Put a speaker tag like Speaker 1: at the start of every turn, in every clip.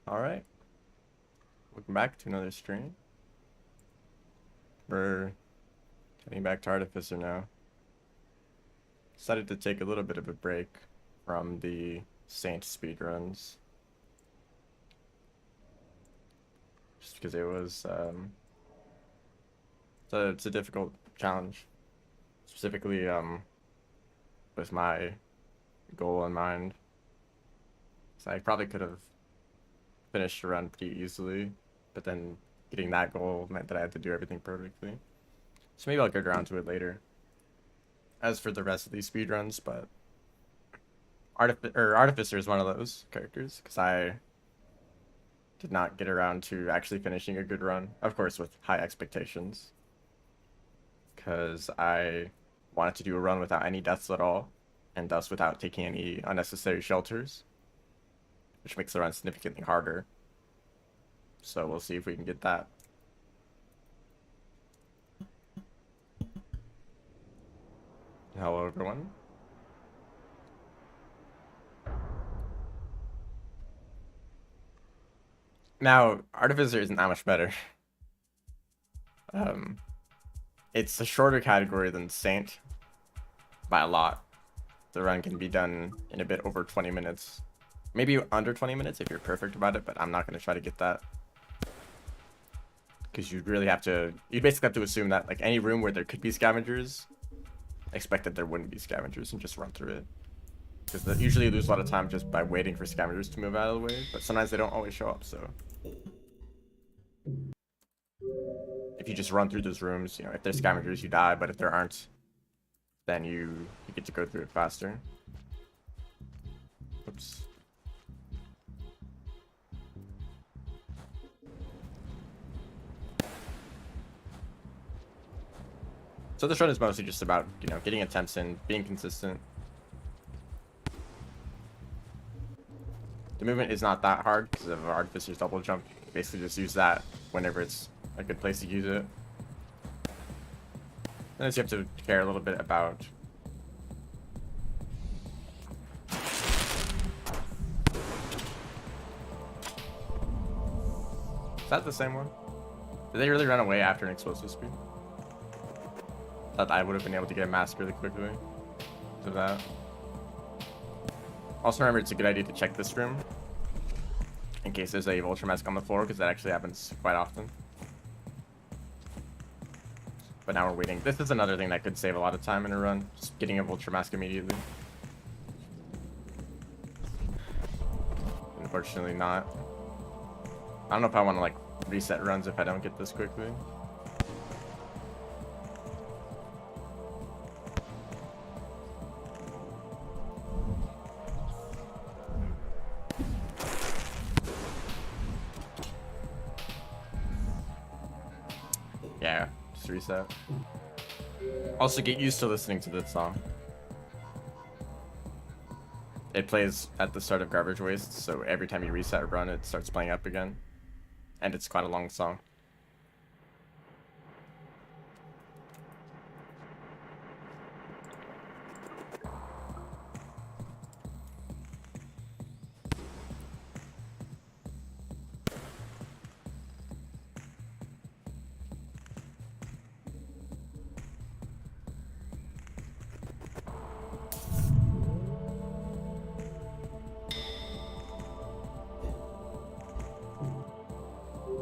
Speaker 1: Alright, welcome back to another stream. We're heading back to Artificer now. Decided to take a little bit of a break from the Saint speedruns. Just because it was, it's a difficult challenge. Specifically, with my goal in mind. So I probably could have finished the run pretty easily, but then getting that goal meant that I had to do everything perfectly. So maybe I'll get around to it later. As for the rest of these speedruns, but Artificer is one of those characters, because I did not get around to actually finishing a good run, of course with high expectations, because I wanted to do a run without any deaths at all, and thus without taking any unnecessary shelters, which makes the run significantly harder. So we'll see if we can get that. Hello everyone. Now, Artificer isn't that much better. It's a shorter category than Saint by a lot. The run can be done in a bit over 20 minutes. Maybe under 20 minutes if you're perfect about it, but I'm not going to try to get that. Because you basically have to assume that like any room where there could be scavengers, expect that there wouldn't be scavengers and just run through it. Because usually you lose a lot of time just by waiting for scavengers to move out of the way, but sometimes they don't always show up, so. If you just run through those rooms, you know, if there's scavengers, you die, but if there aren't, then you get to go through it faster. Oops. So this run is mostly just about, you know, getting attempts in, being consistent. The movement is not that hard because of Artificer's double jump. You basically just use that whenever it's a good place to use it. Then you have to care a little bit about Is that the same one? Did they really run away after an explosive speed? Thought I would have been able to get a mask really quickly to that. Also remember, it's a good idea to check this room in case there's a vulture mask on the floor, because that actually happens quite often. But now we're waiting. This is another thing that could save a lot of time in a run, just getting a vulture mask immediately. Unfortunately not. I don't know if I want to like reset runs if I don't get this quickly. Yeah, just reset. Also, get used to listening to this song. It plays at the start of Garbage Waste, so every time you reset a run, it starts playing up again. And it's quite a long song.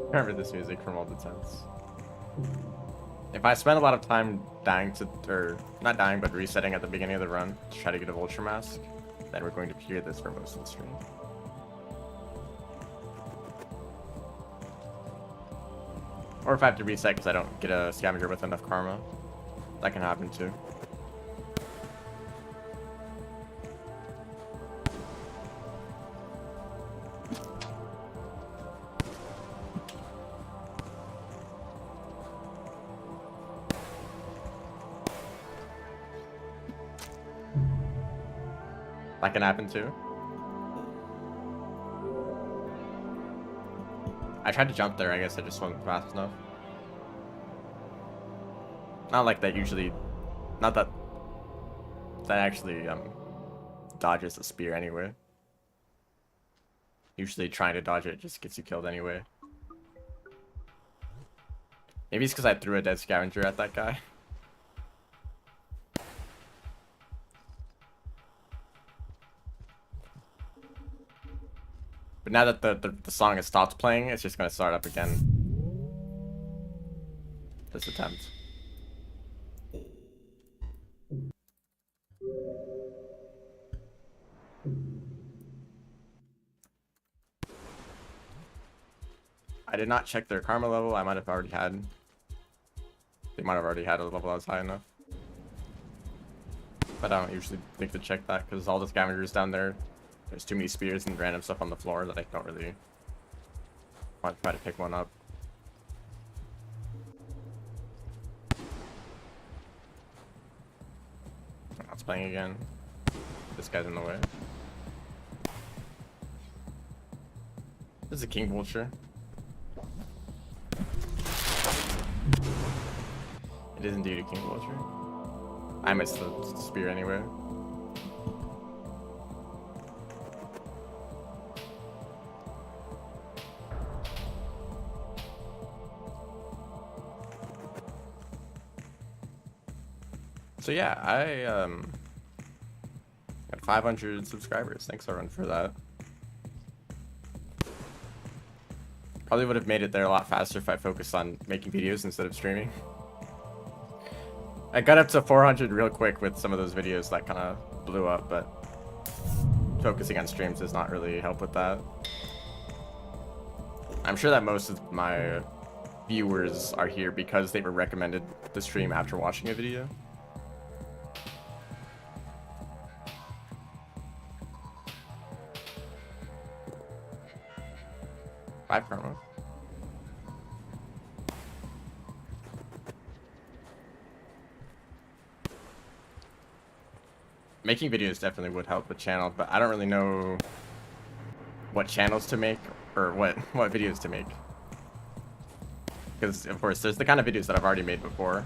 Speaker 1: Remember this music from all the tents. If I spend a lot of time dying to, or not dying, but resetting at the beginning of the run to try to get a vulture mask, then we're going to hear this for most of the stream. Or if I have to reset because I don't get a scavenger with enough karma, that can happen too. That can happen too. I tried to jump there, I guess I just wasn't fast enough. Not like that usually, not that that actually dodges the spear anyway. Usually trying to dodge it just gets you killed anyway. Maybe it's because I threw a dead scavenger at that guy. But now that the song has stopped playing, it's just going to start up again. This attempt. I did not check their karma level. I might have already had. They might have already had a level that was high enough. But I don't usually think to check that because all the scavengers down there, there's too many spears and random stuff on the floor that I don't really want to try to pick one up. Now it's playing again. This guy's in the way. This is a king vulture. It is indeed a king vulture. I missed the spear anyway. So yeah, I got 500 subscribers. Thanks everyone for that. Probably would have made it there a lot faster if I focused on making videos instead of streaming. I got up to 400 real quick with some of those videos that kind of blew up, but focusing on streams does not really help with that. I'm sure that most of my viewers are here because they were recommended the stream after watching a video. Five karma. Making videos definitely would help the channel, but I don't really know what channels to make or what videos to make. Because of course there's the kind of videos that I've already made before.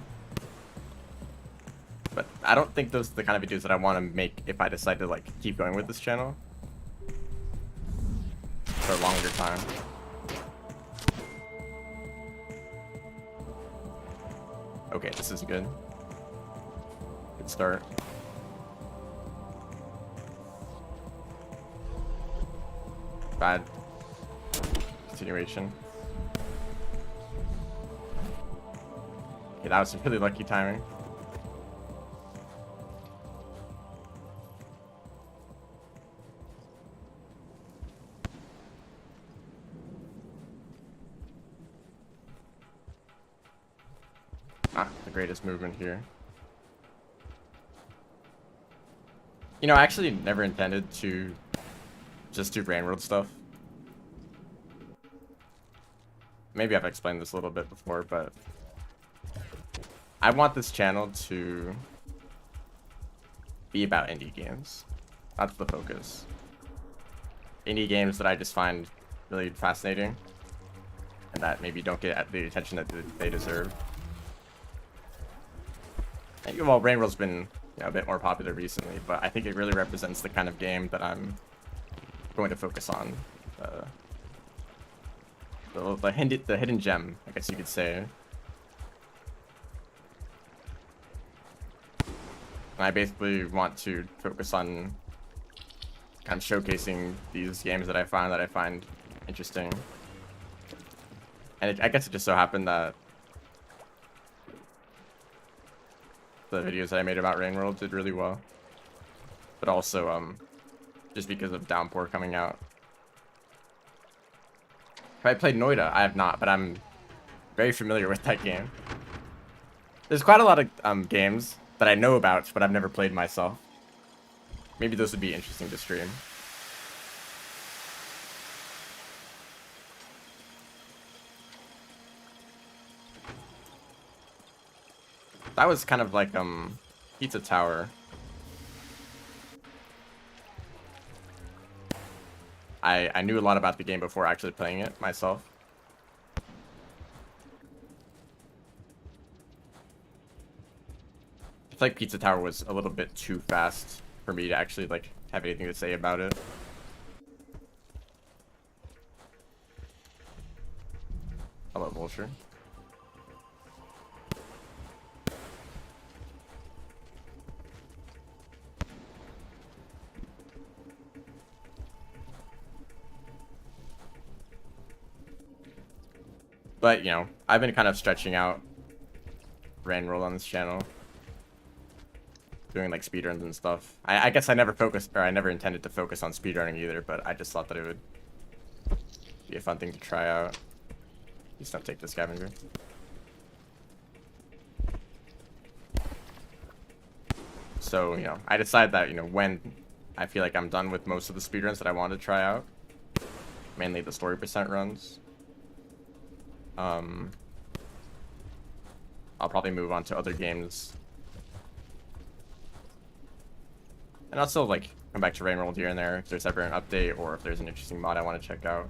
Speaker 1: But I don't think those are the kind of videos that I want to make if I decide to like keep going with this channel for a longer time. Okay, this is good. Good start. Bad continuation. Okay, that was some really lucky timing. Not the greatest movement here. You know, I actually never intended to just do brain world stuff. Maybe I've explained this a little bit before, but I want this channel to be about indie games. That's the focus. Indie games that I just find really fascinating and that maybe don't get the attention that they deserve. And, well, Brain World's been, you know, a bit more popular recently, but I think it really represents the kind of game that I'm going to focus on. The hidden gem, I guess you could say. And I basically want to focus on kind of showcasing these games that I find interesting. And I guess it just so happened that the videos that I made about Rain World did really well. But also, just because of Downpour coming out. Have I played Noida? I have not, but I'm very familiar with that game. There's quite a lot of games that I know about, but I've never played myself. Maybe those would be interesting to stream. That was kind of like Pizza Tower. I knew a lot about the game before actually playing it myself. I feel like Pizza Tower was a little bit too fast for me to actually like have anything to say about it. culture. But, you know, I've been kind of stretching out rain roll on this channel. Doing like speedruns and stuff. I guess I never focused, or I never intended to focus on speedrunning either, but I just thought that it would be a fun thing to try out. Just don't take the scavenger. So, you know, I decided that, you know, when I feel like I'm done with most of the speedruns that I want to try out, mainly the story percent runs, I'll probably move on to other games. And I'll still, like, come back to rain roll here and there if there's ever an update or if there's an interesting mod I want to check out.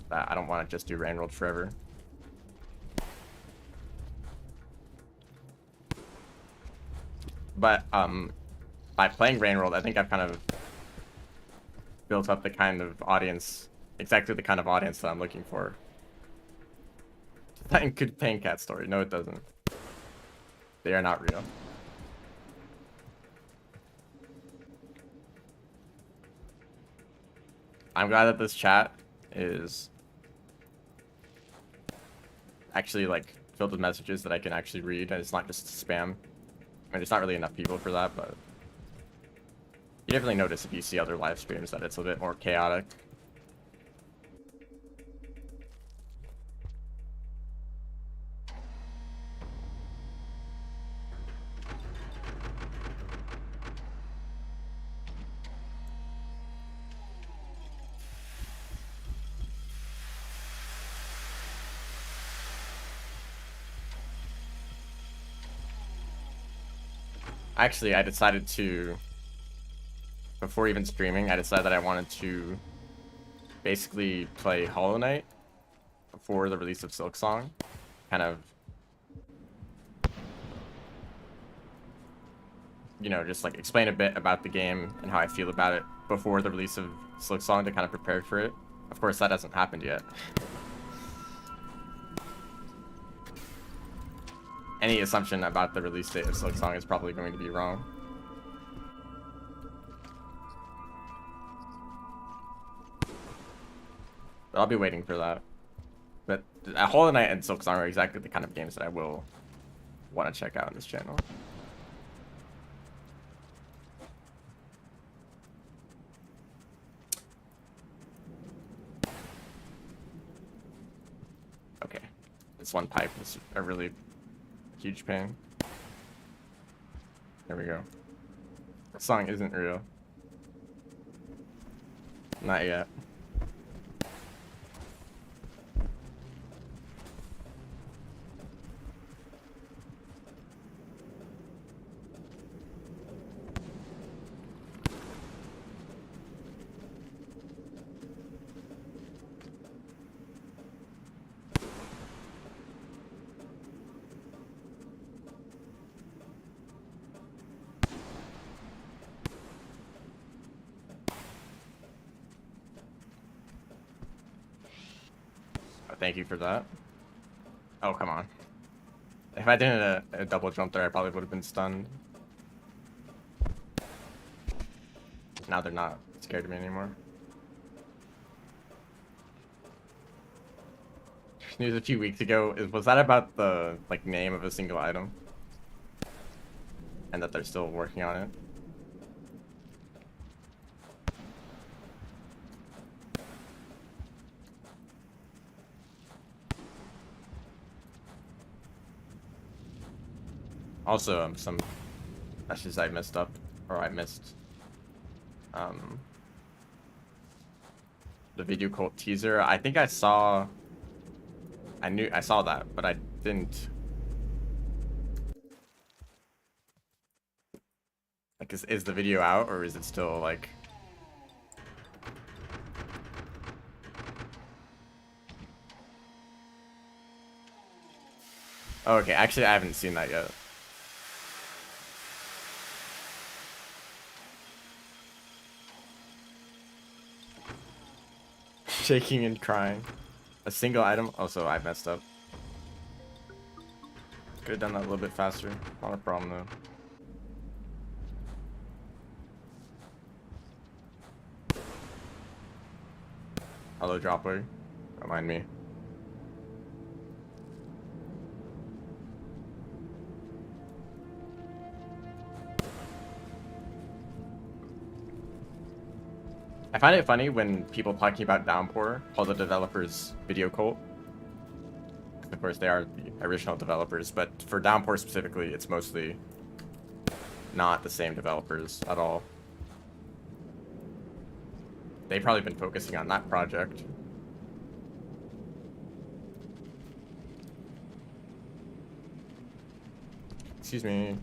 Speaker 1: I don't want to just do rain roll forever. But by playing rain roll, I think I've kind of built up the kind of audience, exactly the kind of audience that I'm looking for. That contain cat story. No, it doesn't. They are not real. I'm glad that this chat is actually like filled with messages that I can actually read, and it's not just spam. I mean, there's not really enough people for that, but you definitely notice if you see other live streams that it's a bit more chaotic. Actually, I decided to, before even streaming, I decided that I wanted to basically play Hollow Knight before the release of Silksong. Kind of, you know, just like explain a bit about the game and how I feel about it before the release of Silksong to kind of prepare for it. Of course, that hasn't happened yet. Any assumption about the release date of Silksong is probably going to be wrong. But I'll be waiting for that. But Hollow Knight and Silksong are exactly the kind of games that I will want to check out on this channel. Okay. This one pipe is a really huge pain. There we go. The song isn't real. Not yet. Thank you for that. Oh, come on. If I didn't a double jump there, I probably would have been stunned. Now they're not scared of me anymore. News a few weeks ago, was that about the like name of a single item? And that they're still working on it? Also, some messages I messed up, or I missed. The video cult teaser. I think I saw. I saw that, but I didn't. Like, is the video out, or is it still like? Oh, okay, actually, I haven't seen that yet. Shaking and crying. A single item? Oh, so I messed up. Could have done that a little bit faster. Not a problem though. Hello, dropper. Don't mind me. I find it funny when people talking about Downpour call the developers video cult. Of course, they are the original developers, but for Downpour specifically, it's mostly not the same developers at all. They've probably been focusing on that project. Excuse me.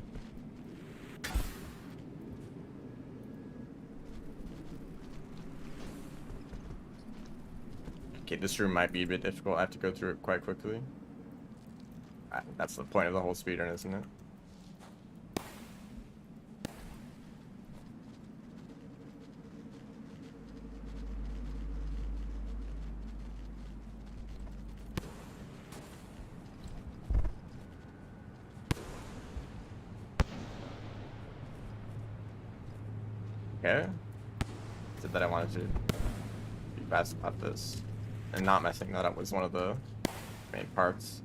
Speaker 1: Okay, this room might be a bit difficult. I have to go through it quite quickly. That's the point of the whole speedrun, isn't it? Okay. Said that I wanted to be fast about this. And not messing that up was one of the main parts.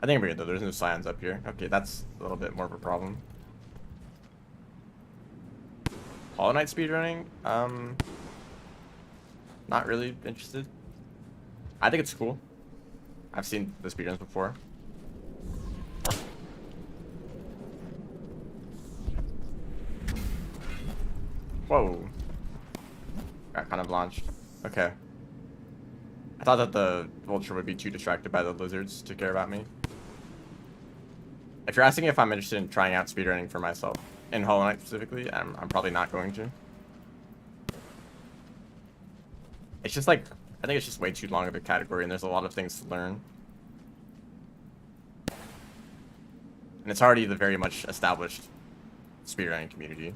Speaker 1: I think we're good though. There's no signs up here. Okay, that's a little bit more of a problem. Hollow Knight speedrunning? Not really interested. I think it's cool. I've seen the speedruns before. Whoa. Got kind of launched. Okay. I thought that the vulture would be too distracted by the lizards to care about me. If you're asking if I'm interested in trying out speedrunning for myself, in Hollow Knight specifically, I'm probably not going to. It's just like, I think it's just way too long of a category and there's a lot of things to learn. And it's already the very much established speedrunning community.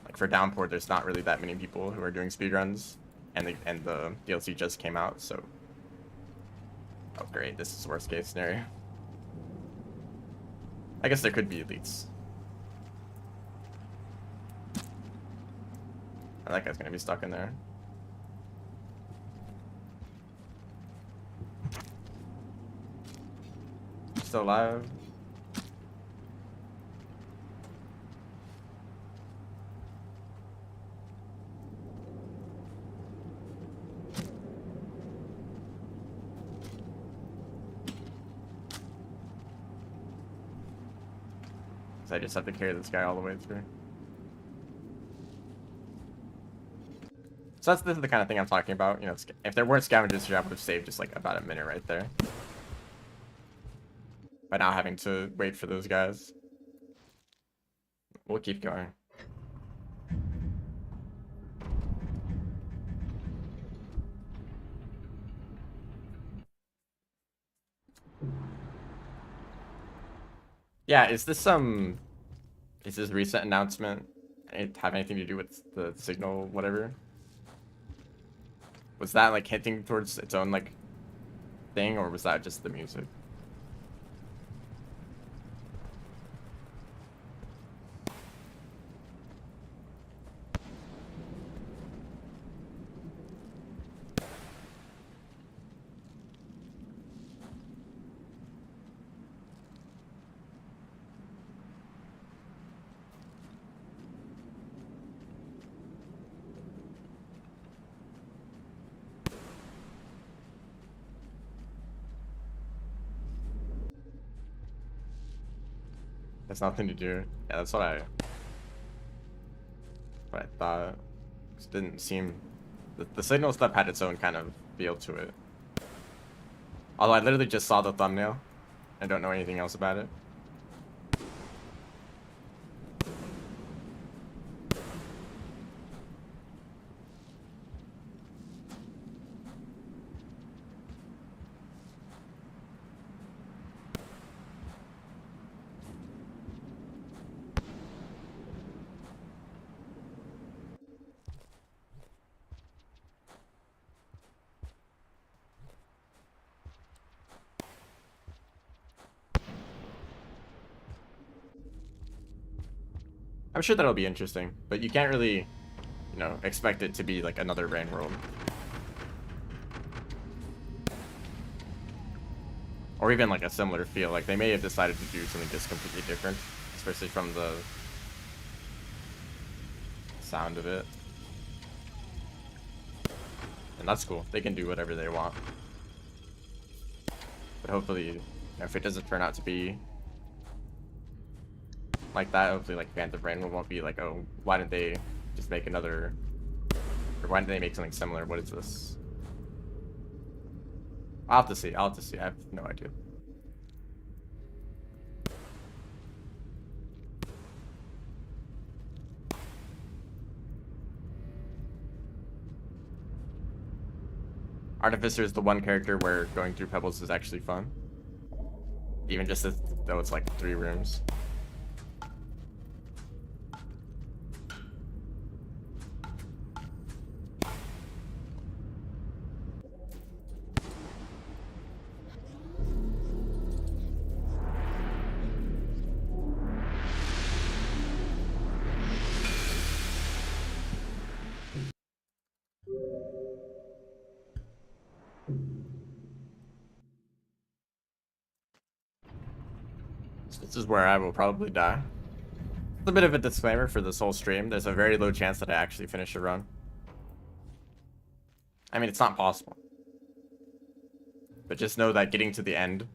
Speaker 1: Like for Downpour, there's not really that many people who are doing speedruns, and the DLC just came out, so. Oh great, this is worst case scenario. I guess there could be elites. Oh, that guy's gonna be stuck in there. Still alive. So I just have to carry this guy all the way through. So this is the kind of thing I'm talking about. You know, if there weren't scavengers here, I would have saved just like about a minute right there. By now having to wait for those guys. We'll keep going. Yeah, is this recent announcement have anything to do with the signal, whatever? Was that like hinting towards its own like thing, or was that just the music? That's nothing to do. Yeah, that's what I thought. It didn't seem the signal stuff had its own kind of feel to it. Although I literally just saw the thumbnail. I don't know anything else about it. I'm sure that'll be interesting, but you can't really, you know, expect it to be like another Rain World. Or even like a similar feel. Like they may have decided to do something just completely different, especially from the sound of it. And that's cool. They can do whatever they want. But hopefully, you know, if it doesn't turn out to be like that, hopefully like Phantom Rain won't be like, oh, why didn't they just make another, or why didn't they make something similar? What is this? I'll have to see. I'll have to see. I have no idea. Artificer is the one character where going through Pebbles is actually fun. Even just though it's like 3 rooms. This is where I will probably die. It's a bit of a disclaimer for this whole stream. There's a very low chance that I actually finish a run. I mean, it's not possible. But just know that getting to the end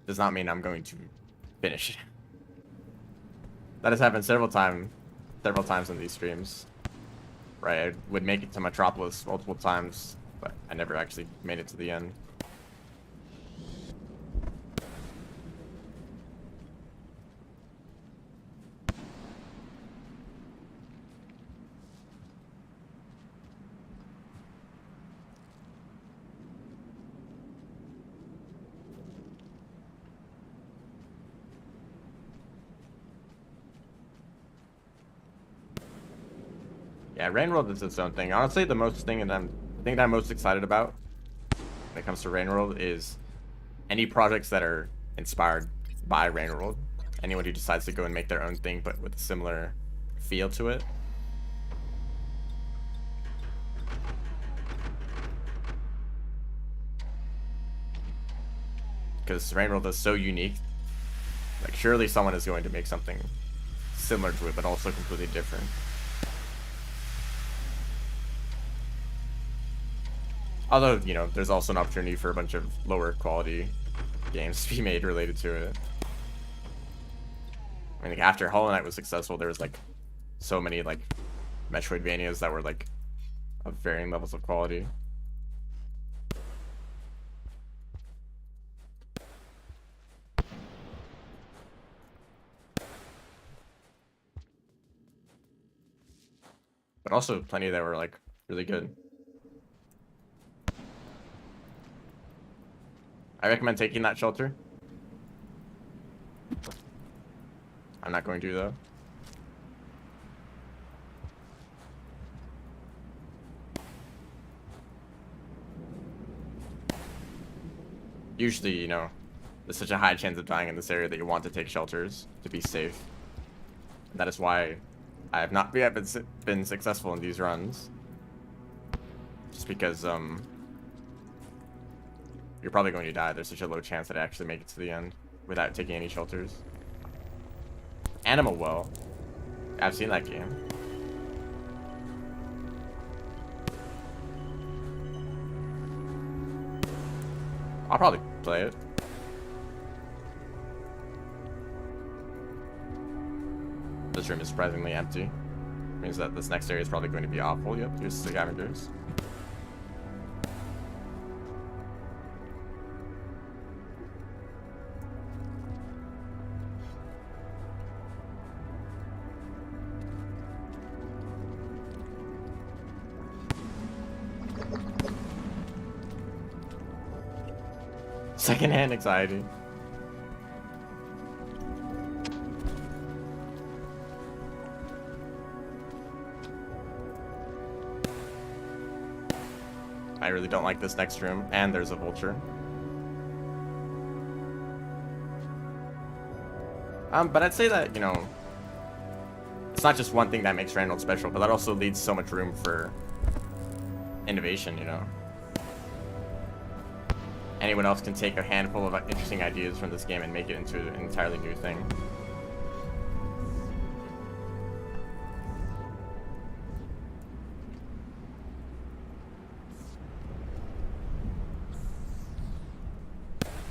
Speaker 1: does not mean I'm going to finish it. That has happened several times in these streams. Right, I would make it to Metropolis multiple times, but I never actually made it to the end. Yeah, Rain World is its own thing. Honestly, the thing that I'm most excited about when it comes to Rain World is any projects that are inspired by Rain World. Anyone who decides to go and make their own thing, but with a similar feel to it. Because Rain World is so unique. Like, surely someone is going to make something similar to it, but also completely different. Although, you know, there's also an opportunity for a bunch of lower quality games to be made related to it. I mean, like, after Hollow Knight was successful, there was, like, so many, like, Metroidvanias that were, like, of varying levels of quality. But also plenty that were, like, really good. I recommend taking that shelter. I'm not going to, though. Usually, you know, there's such a high chance of dying in this area that you want to take shelters to be safe. And that is why I have not yet been successful in these runs. Just because, you're probably going to die. There's such a low chance that I actually make it to the end without taking any shelters. Animal Well. I've seen that game. I'll probably play it. This room is surprisingly empty. Means that this next area is probably going to be awful. Yep, here's the scavengers. Secondhand anxiety. I really don't like this next room, and there's a vulture. But I'd say that, you know, it's not just one thing that makes Randall special, but that also leaves so much room for innovation, you know? Anyone else can take a handful of interesting ideas from this game and make it into an entirely new thing.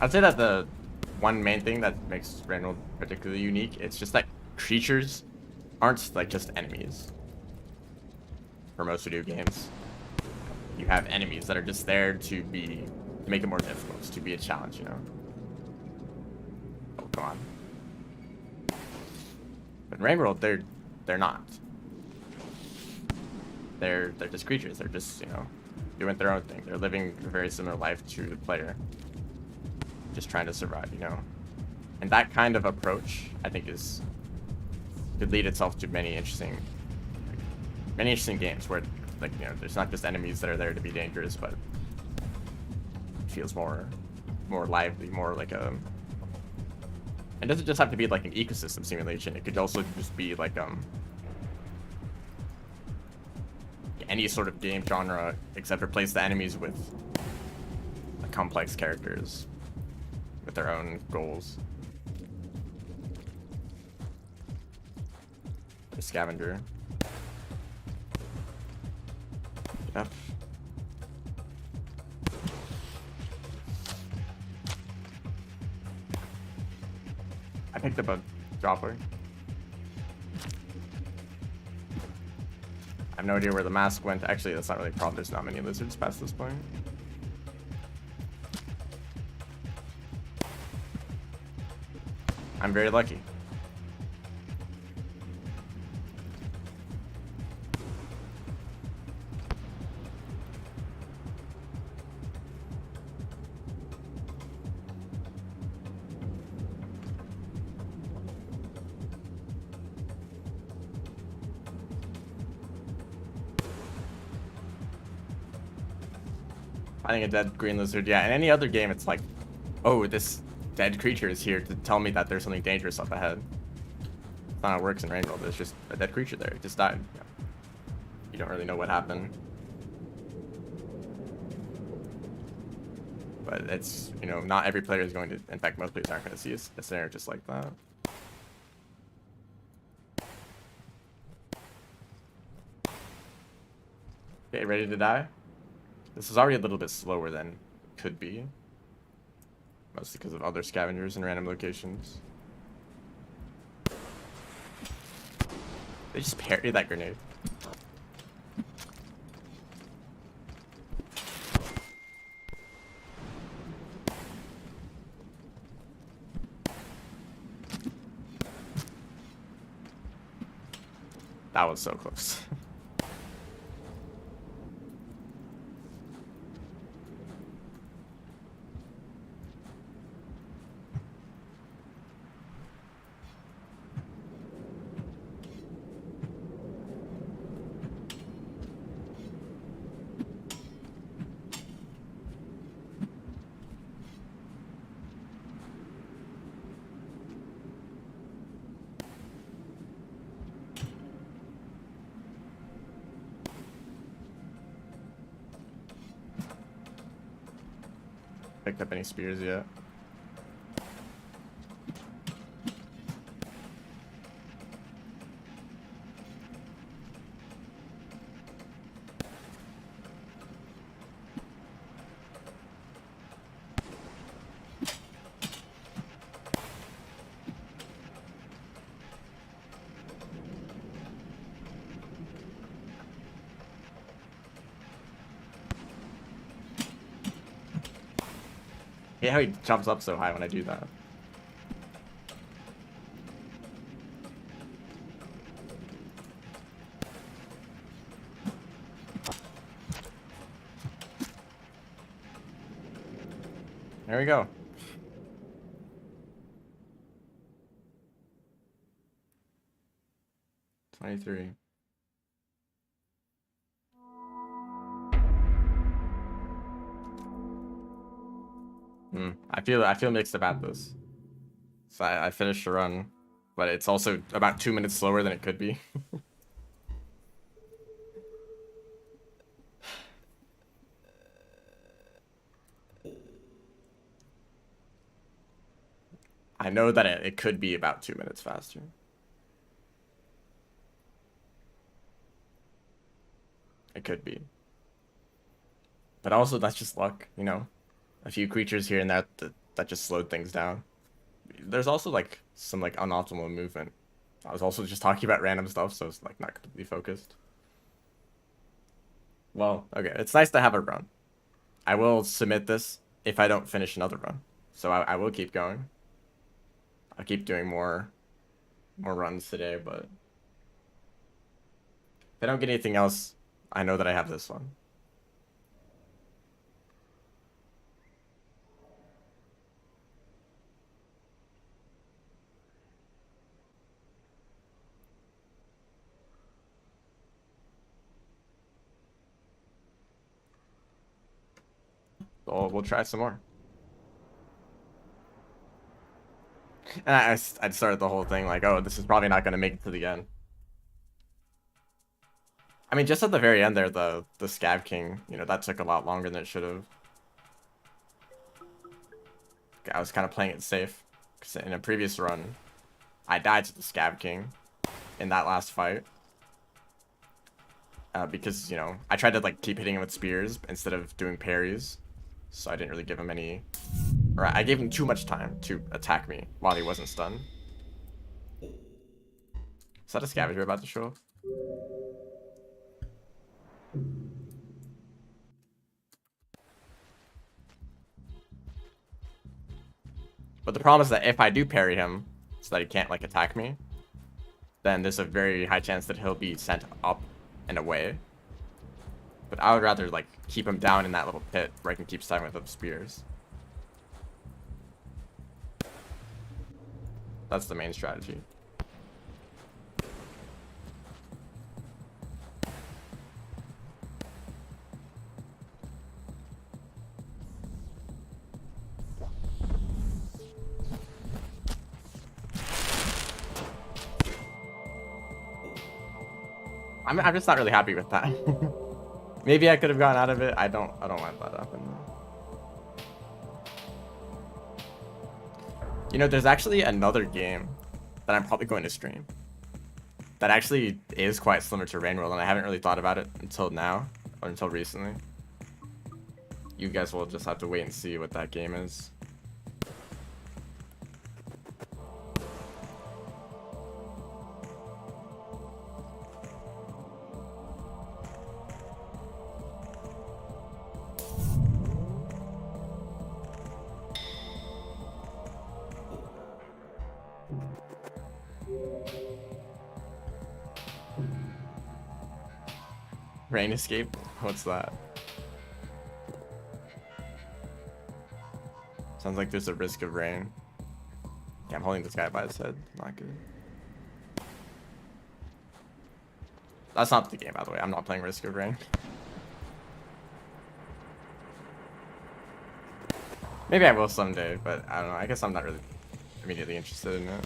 Speaker 1: I'd say that the one main thing that makes Randall particularly unique, it's just that creatures aren't like just enemies. For most video games, you have enemies that are just there to make it more difficult, to be a challenge, you know? Oh, come on. But in Rain World, they're not. They're just creatures. They're just, you know, doing their own thing. They're living a very similar life to the player. Just trying to survive, you know? And that kind of approach, I think, could lead itself to many interesting games where, like, you know, there's not just enemies that are there to be dangerous, but it feels more lively, more like a. It doesn't just have to be like an ecosystem simulation. It could also just be like any sort of game genre, except replace the enemies with complex characters with their own goals. The scavenger. Yep. I picked up a dropper. I have no idea where the mask went. Actually, that's not really a problem. There's not many lizards past this point. I'm very lucky. Finding a dead green lizard, yeah. In any other game, it's like, oh, this dead creature is here to tell me that there's something dangerous up ahead. That's not how it works in Rain World. There's just a dead creature there. It just died. You don't really know what happened. But it's, you know, not every player is going to, in fact, most players aren't going to see a scenario just like that. Okay, ready to die? This is already a little bit slower than it could be. Mostly because of other scavengers in random locations. They just parried that grenade. That was so close. Picked up any spears yet? Yeah, how he jumps up so high when I do that. There we go. $23. I feel mixed about this. So I finished the run but it's also about 2 minutes slower than it could be. I know that it could be about 2 minutes faster. It could be. But also, that's just luck, you know? A few creatures here and that just slowed things down. There's also, like, some, like, unoptimal movement. I was also just talking about random stuff, so it's, like, not completely focused. Well, okay, it's nice to have a run. I will submit this if I don't finish another run. So I will keep going. I'll keep doing more runs today, but if I don't get anything else, I know that I have this one. So we'll try some more. And I started the whole thing like, oh, this is probably not going to make it to the end. I mean, just at the very end there, the Scav King, you know, that took a lot longer than it should have. I was kind of playing it safe. Because in a previous run, I died to the Scav King in that last fight. Because, you know, I tried to, like, keep hitting him with spears instead of doing parries. So I didn't really give him any... Or I gave him too much time to attack me while he wasn't stunned. Is that a scavenger about to show up? But the problem is that if I do parry him, so that he can't, like, attack me, then there's a very high chance that he'll be sent up and away. But I would rather, like, keep him down in that little pit where I can keep stabbing with the spears. That's the main strategy. I'm just not really happy with that. Maybe I could have gotten out of it. I don't want that to happen. You know, there's actually another game that I'm probably going to stream that actually is quite similar to Rain World, and I haven't really thought about it until now, or until recently. You guys will just have to wait and see what that game is. Rain Escape? What's that? Sounds like there's a risk of rain. Yeah, I'm holding this guy by his head. Not good. That's not the game, by the way. I'm not playing Risk of Rain. Maybe I will someday, but I don't know. I guess I'm not really immediately interested in it.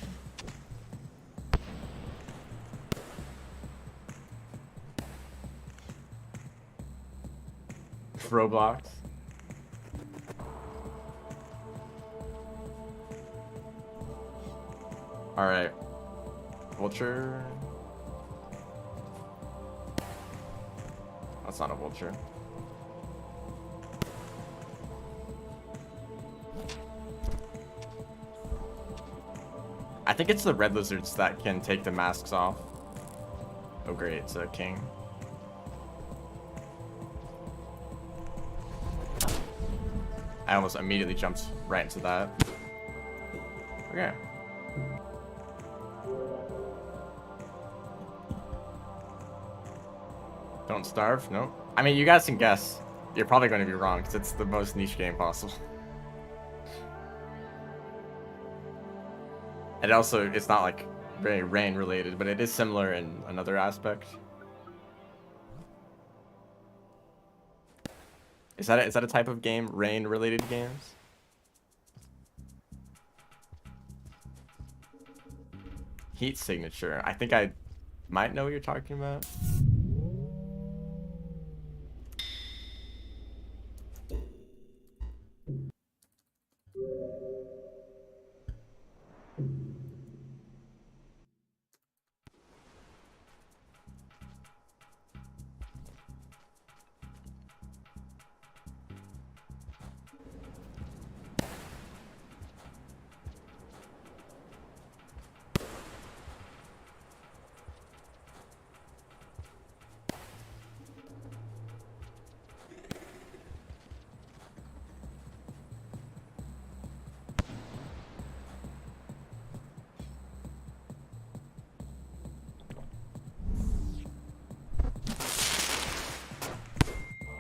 Speaker 1: Roblox. Alright. Vulture. That's not a vulture. I think it's the red lizards that can take the masks off. Oh great, it's a king. I almost immediately jumped right into that. Okay. Don't starve? Nope. I mean, you guys can guess. You're probably going to be wrong because it's the most niche game possible. And also, it's not like very rain related, but it is similar in another aspect. Is that a type of game? Rain related games? Heat signature. I think I might know what you're talking about.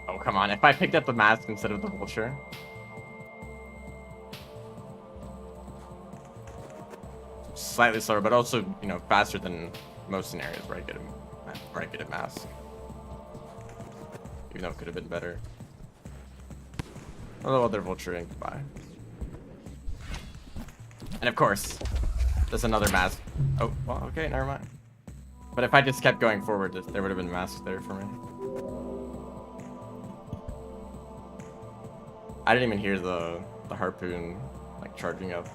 Speaker 1: Oh, come on. If I picked up the mask instead of the vulture. Slightly slower, but also, you know, faster than most scenarios where I get a mask. Even though it could have been better. Although they're vulturing, goodbye. And of course, there's another mask. Oh, well, okay, never mind. But if I just kept going forward, there would have been masks there for me. I didn't even hear the harpoon like charging up.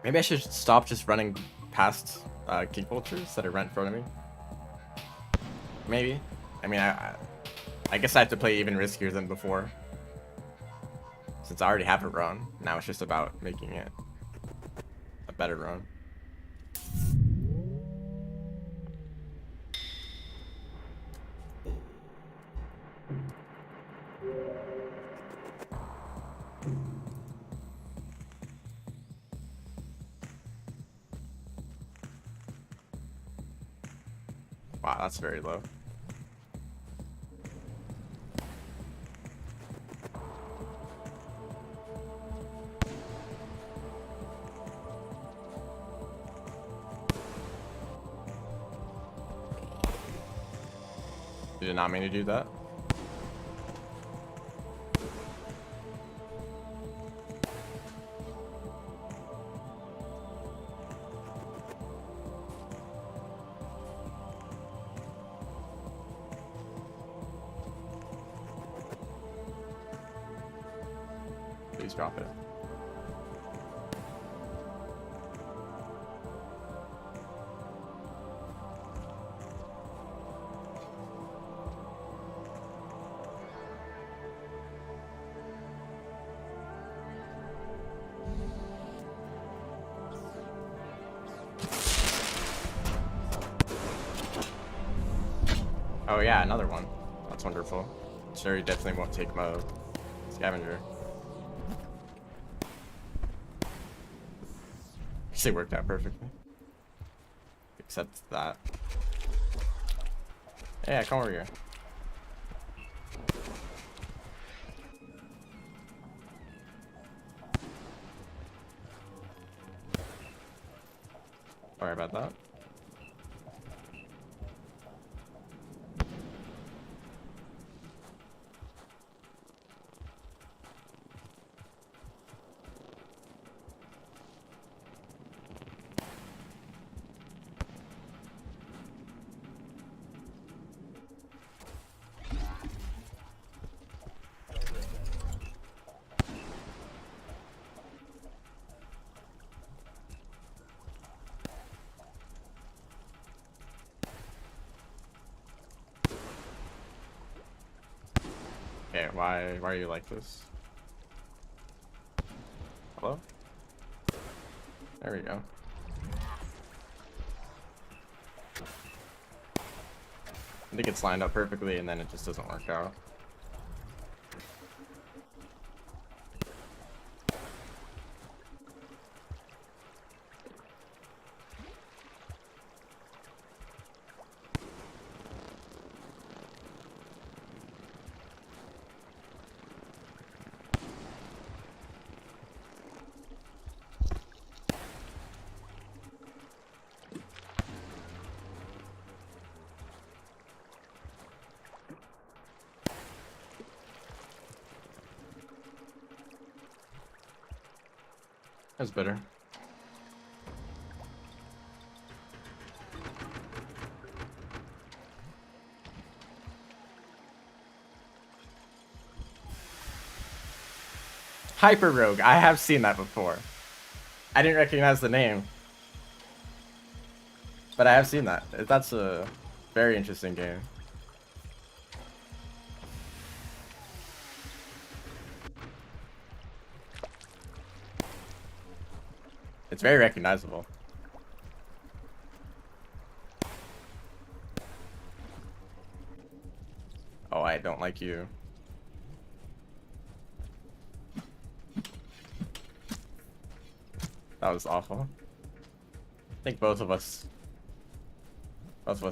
Speaker 1: Maybe I should stop just running past king vultures that are right in front of me. Maybe. I mean, I guess I have to play even riskier than before. Since I already have a run, now it's just about making it a better run. Wow, that's very low. You did not mean to do that. Please drop it. Oh yeah, another one. That's wonderful. Sherry definitely won't take my scavenger. Actually worked out perfectly. Except that. Yeah, come over here. Sorry about that. Okay, why are you like this? Hello? There we go. I think it's lined up perfectly and then it just doesn't work out. That's better. Hyper Rogue. I have seen that before. I didn't recognize the name, but I have seen that. That's a very interesting game. It's very recognizable. Oh, I don't like you. That was awful. I think both of us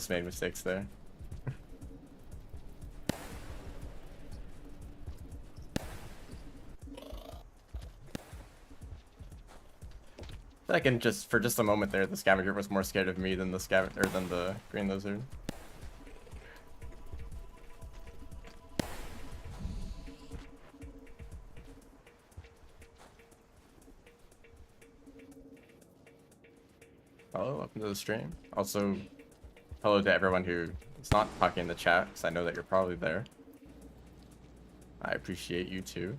Speaker 1: made mistakes there. Like for just a moment there, the scavenger was more scared of me than the green lizard. Hello, welcome to the stream. Also, hello to everyone who is not talking in the chat, because I know that you're probably there. I appreciate you too.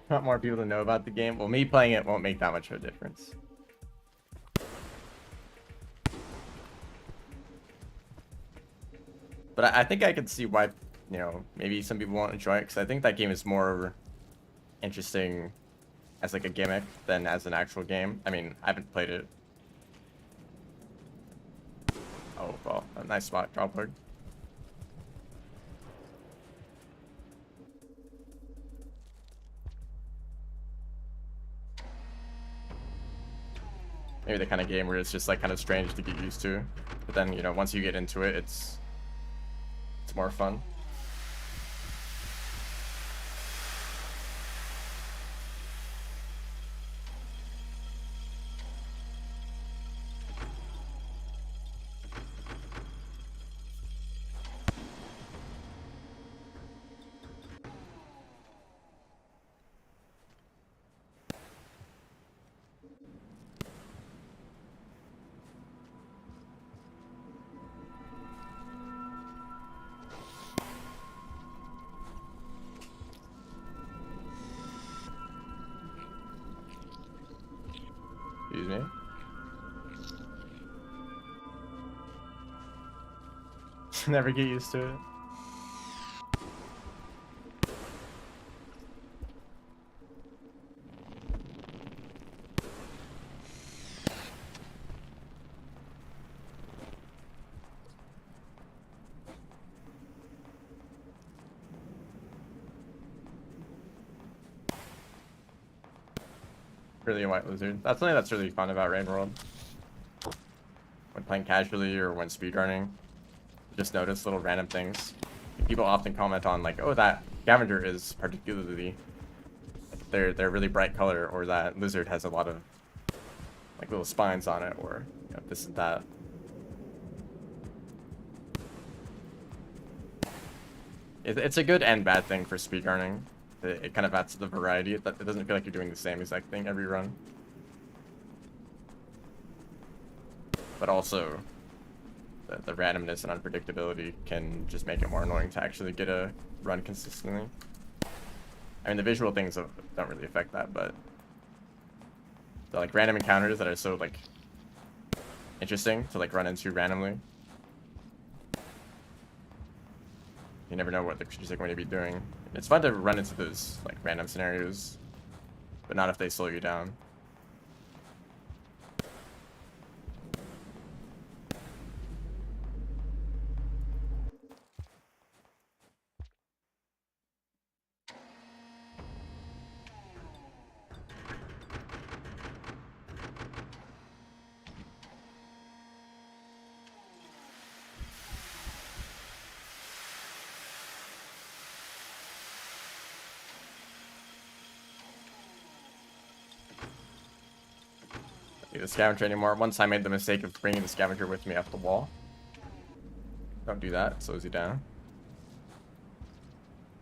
Speaker 1: Want more people to know about the game? Well, me playing it won't make that much of a difference. But I think I could see why, you know, maybe some people won't enjoy it, because I think that game is more interesting as like a gimmick than as an actual game. I mean, I haven't played it. Oh, well, a nice spot, drop bug. Maybe the kind of game where it's just like kind of strange to get used to, but then, you know, once you get into it, it's more fun. Excuse me. Never get used to it. Really a white lizard. That's something that's really fun about Rain World. When playing casually or when speedrunning, you just notice little random things. People often comment on like, oh, that scavenger is particularly, they're really bright color, or that lizard has a lot of like little spines on it, or you know, this and that. It's a good and bad thing for speedrunning. It kind of adds to the variety. It doesn't feel like you're doing the same exact thing every run. But also, the randomness and unpredictability can just make it more annoying to actually get a run consistently. I mean, the visual things don't really affect that, but the like random encounters that are so like interesting to like run into randomly. You never know what the creatures are going to be doing. It's fun to run into those like random scenarios, but not if they slow you down. The scavenger anymore. Once I made the mistake of bringing the scavenger with me up the wall. Don't do that, it slows you down.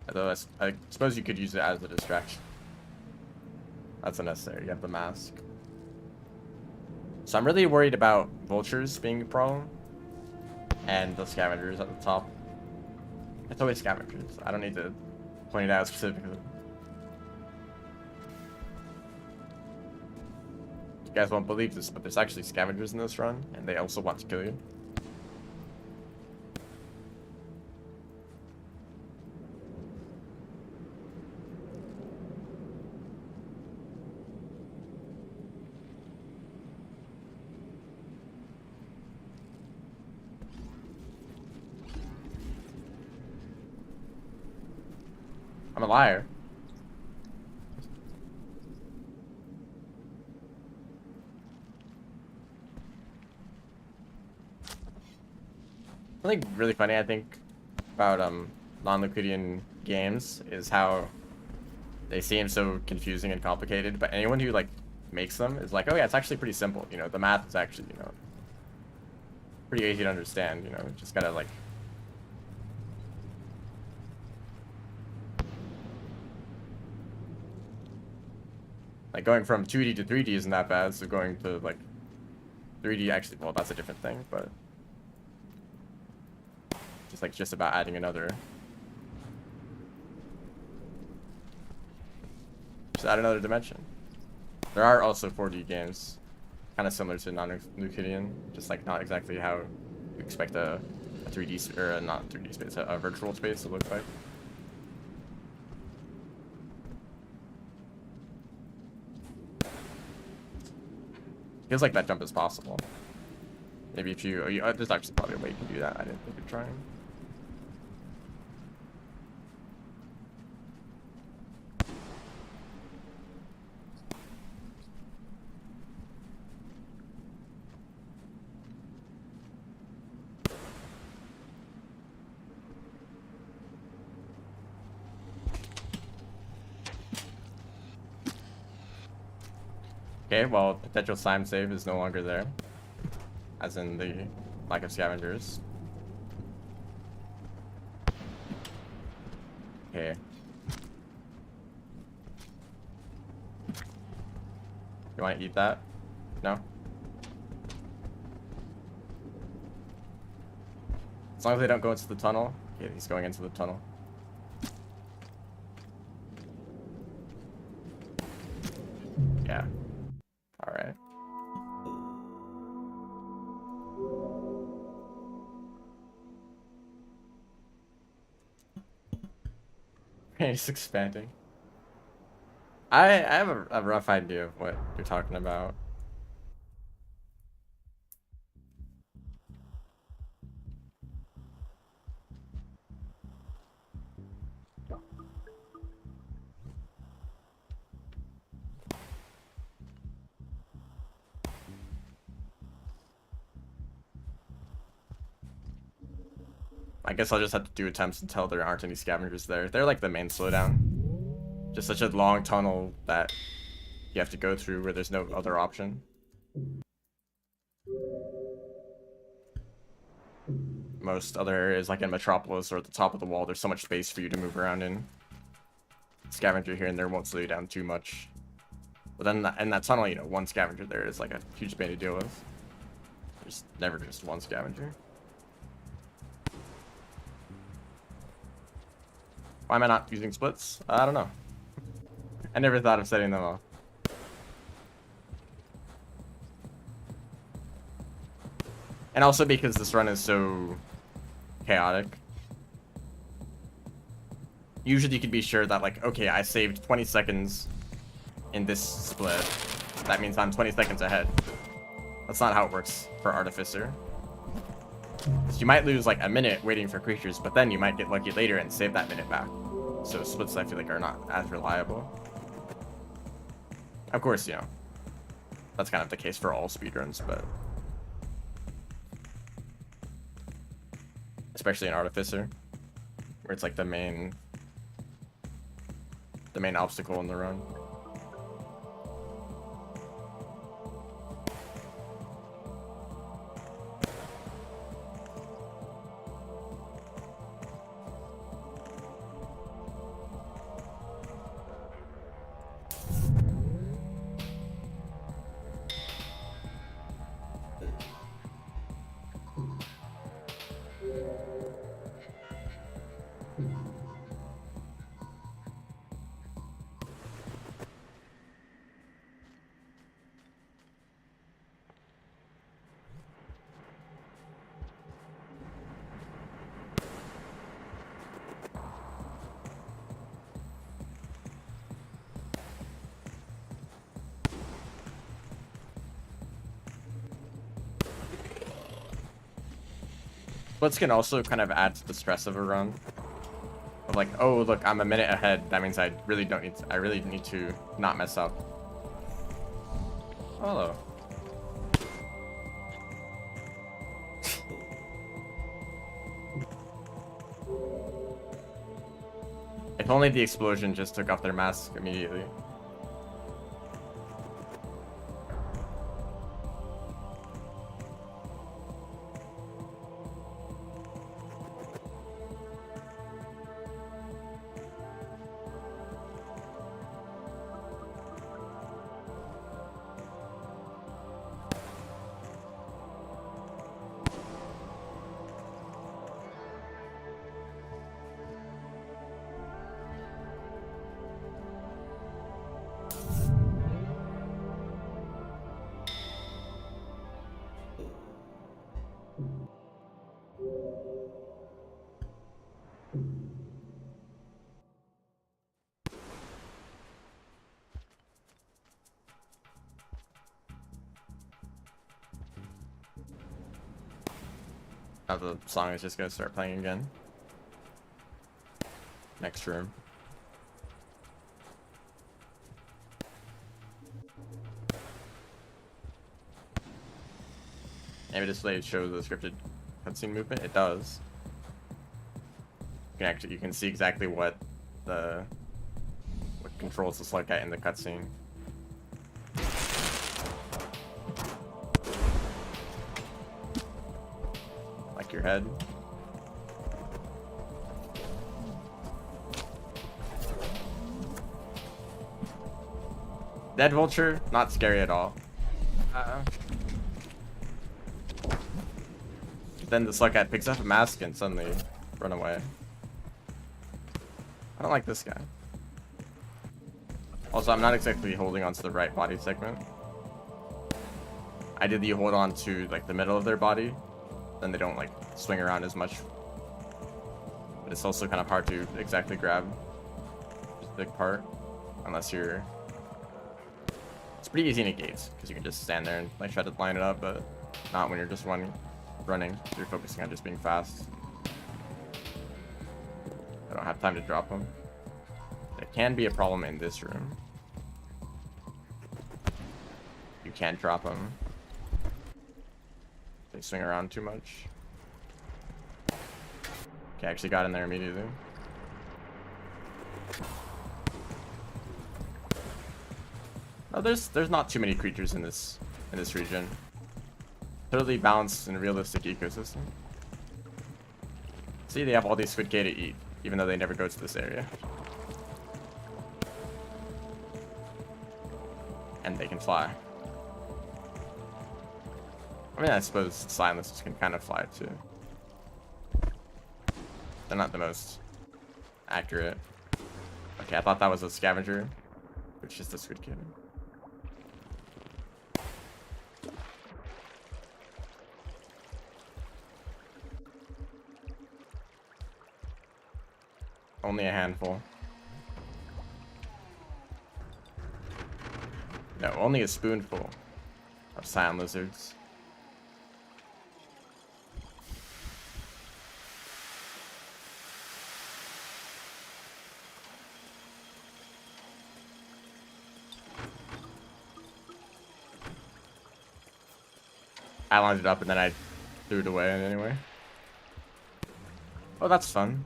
Speaker 1: Although I suppose you could use it as a distraction. That's unnecessary, you have the mask. So I'm really worried about vultures being a problem. And the scavengers at the top. It's always scavengers. I don't need to point it out specifically. You guys won't believe this, but there's actually scavengers in this run, and they also want to kill you. I'm a liar. Something really funny I think about non-Euclidean games is how they seem so confusing and complicated, but anyone who like makes them is like, oh yeah, it's actually pretty simple, you know, the math is actually, you know, pretty easy to understand, you know, just gotta like going from 2D to 3D isn't that bad, so going to like 3D actually, well, that's a different thing, but just about adding another. Just add another dimension. There are also 4D games, kind of similar to non-Euclidean, just like not exactly how you expect a 3D or not 3D space, a virtual space to look like. Feels like that jump is possible. Maybe if you there's actually probably a way you can do that. I didn't think of trying. Okay, well, potential slime save is no longer there. As in the lack of scavengers. Okay. You want to eat that? No? As long as they don't go into the tunnel. Okay, he's going into the tunnel. Yeah. Alright. He's expanding. I have a rough idea of what you're talking about. I guess I'll just have to do attempts until there aren't any scavengers there. They're like the main slowdown. Just such a long tunnel that you have to go through where there's no other option. Most other areas, like in Metropolis or at the top of the wall, there's so much space for you to move around in. Scavenger here and there won't slow you down too much. But then in that tunnel, you know, one scavenger there is like a huge pain to deal with. There's never just one scavenger. Why am I not using splits? I don't know. I never thought of setting them off. And also because this run is so chaotic. usually you can be sure that, like, okay, I saved 20 seconds in this split. That means I'm 20 seconds ahead. That's not how it works for Artificer. So you might lose like a minute waiting for creatures, but then you might get lucky later and save that minute back. So splits, I feel like, are not as reliable. Of course, you know, that's kind of the case for all speedruns, but especially in Artificer, where it's like the main obstacle in the run. Splits can also kind of add to the stress of a run. Of like, oh look, I'm a minute ahead. That means I really need to not mess up. Hello. If only the explosion just took off their mask immediately. Now the song is just gonna start playing again. Next room. Maybe display shows the scripted cutscene movement. It does. You can see exactly what controls the slug at in the cutscene. Like your head. Dead vulture, not scary at all. Then the slug cat picks up a mask and suddenly run away. I don't like this guy. Also, I'm not exactly holding onto the right body segment. Ideally, you hold on to like the middle of their body, then they don't like swing around as much. But it's also kind of hard to exactly grab this big part, unless you're. It's pretty easy in gates because you can just stand there and like try to line it up, but not when you're just running. You're focusing on just being fast. I don't have time to drop them. It can be a problem in this room. You can't drop them. They swing around too much. Okay, I actually got in there immediately. No, there's not too many creatures in this region. Totally balanced and realistic ecosystem. See, they have all these squid K to eat, even though they never go to this area. And they can fly. I mean, I suppose silencers can kind of fly too. They're not the most accurate. Okay, I thought that was a scavenger, which is the squid kid. Only a handful. No, only a spoonful of sand lizards. I lined it up and then I threw it away anyway. Oh, that's fun.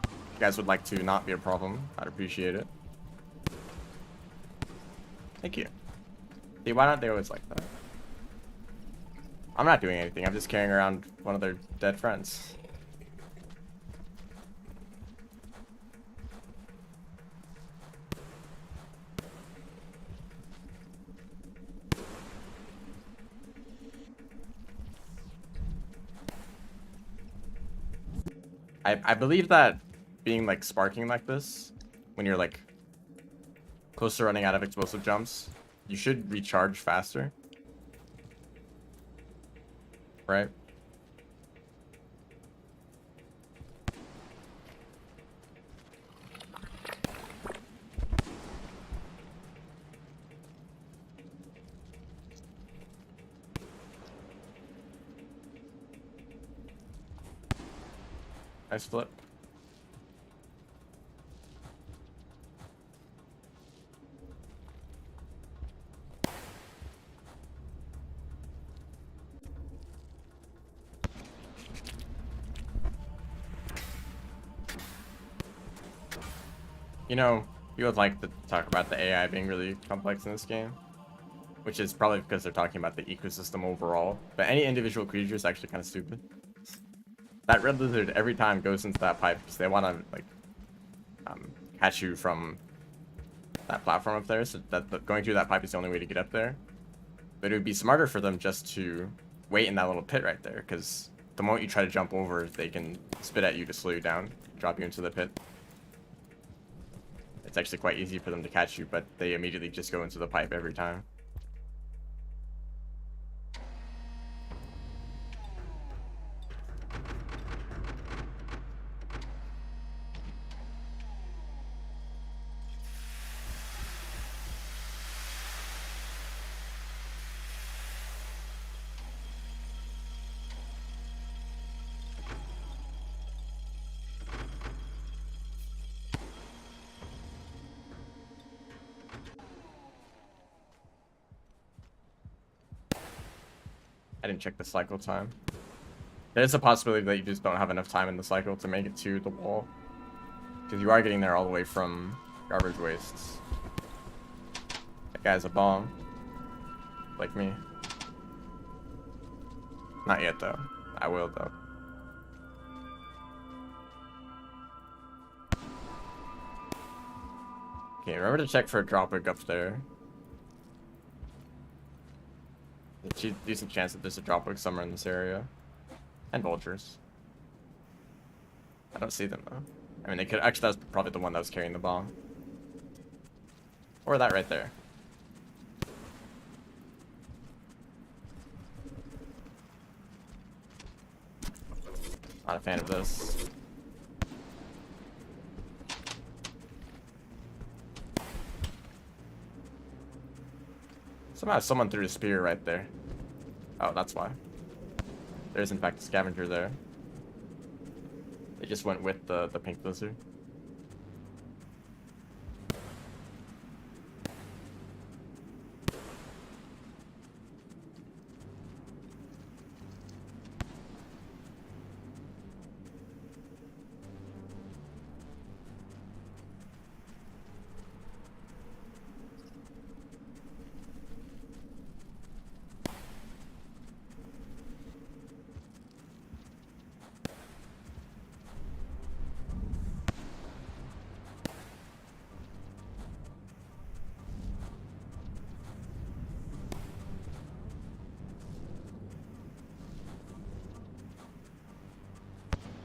Speaker 1: If you guys would like to not be a problem, I'd appreciate it. Thank you. See, why don't they always like that? I'm not doing anything. I'm just carrying around one of their dead friends. I believe that being like sparking like this, when you're like close to running out of explosive jumps, you should recharge faster. Right? Nice flip. You know, you would like to talk about the AI being really complex in this game, which is probably because they're talking about the ecosystem overall. But any individual creature is actually kind of stupid. That red lizard every time goes into that pipe because they want to like catch you from that platform up there. So that going through that pipe is the only way to get up there. But it would be smarter for them just to wait in that little pit right there, because the moment you try to jump over, they can spit at you to slow you down, drop you into the pit. It's actually quite easy for them to catch you, but they immediately just go into the pipe every time. I didn't check the cycle time. There's a possibility that you just don't have enough time in the cycle to make it to the wall, because you are getting there all the way from garbage wastes. That guy's a bomb. Like me. Not yet, though. I will, though. Okay, remember to check for a dropper up there. There's a decent chance that there's a dropper somewhere in this area. And vultures. I don't see them, though. I mean, they could... Actually, that was probably the one that was carrying the bomb. Or that right there. Not a fan of this. Somehow someone threw a spear right there. Oh, that's why. There's in fact a scavenger there. They just went with the pink lizard.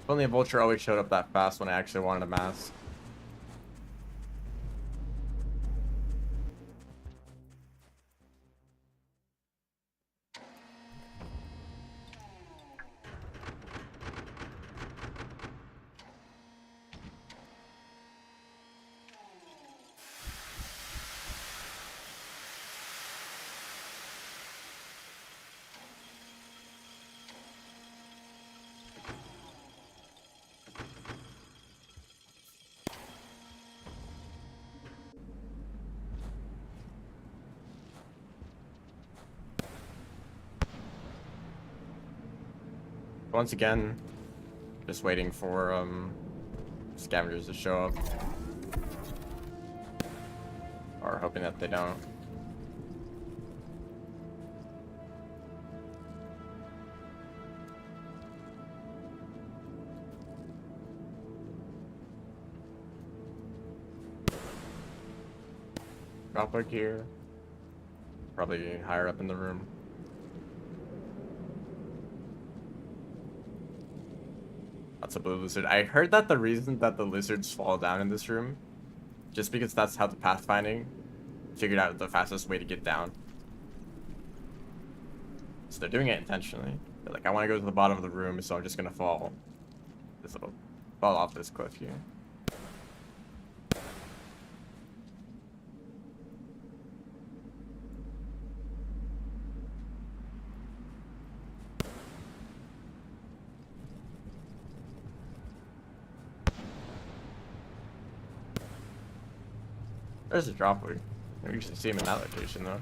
Speaker 1: If only a vulture always showed up that fast when I actually wanted a mask. Once again, just waiting for scavengers to show up. Or hoping that they don't. Drop like here. Probably higher up in the room. That's a blue lizard. I heard that the reason that the lizards fall down in this room, just because that's how the pathfinding figured out the fastest way to get down. So they're doing it intentionally. They're like, I want to go to the bottom of the room, so I'm just gonna fall off this cliff here. There's a dropper. We usually see him in that location though.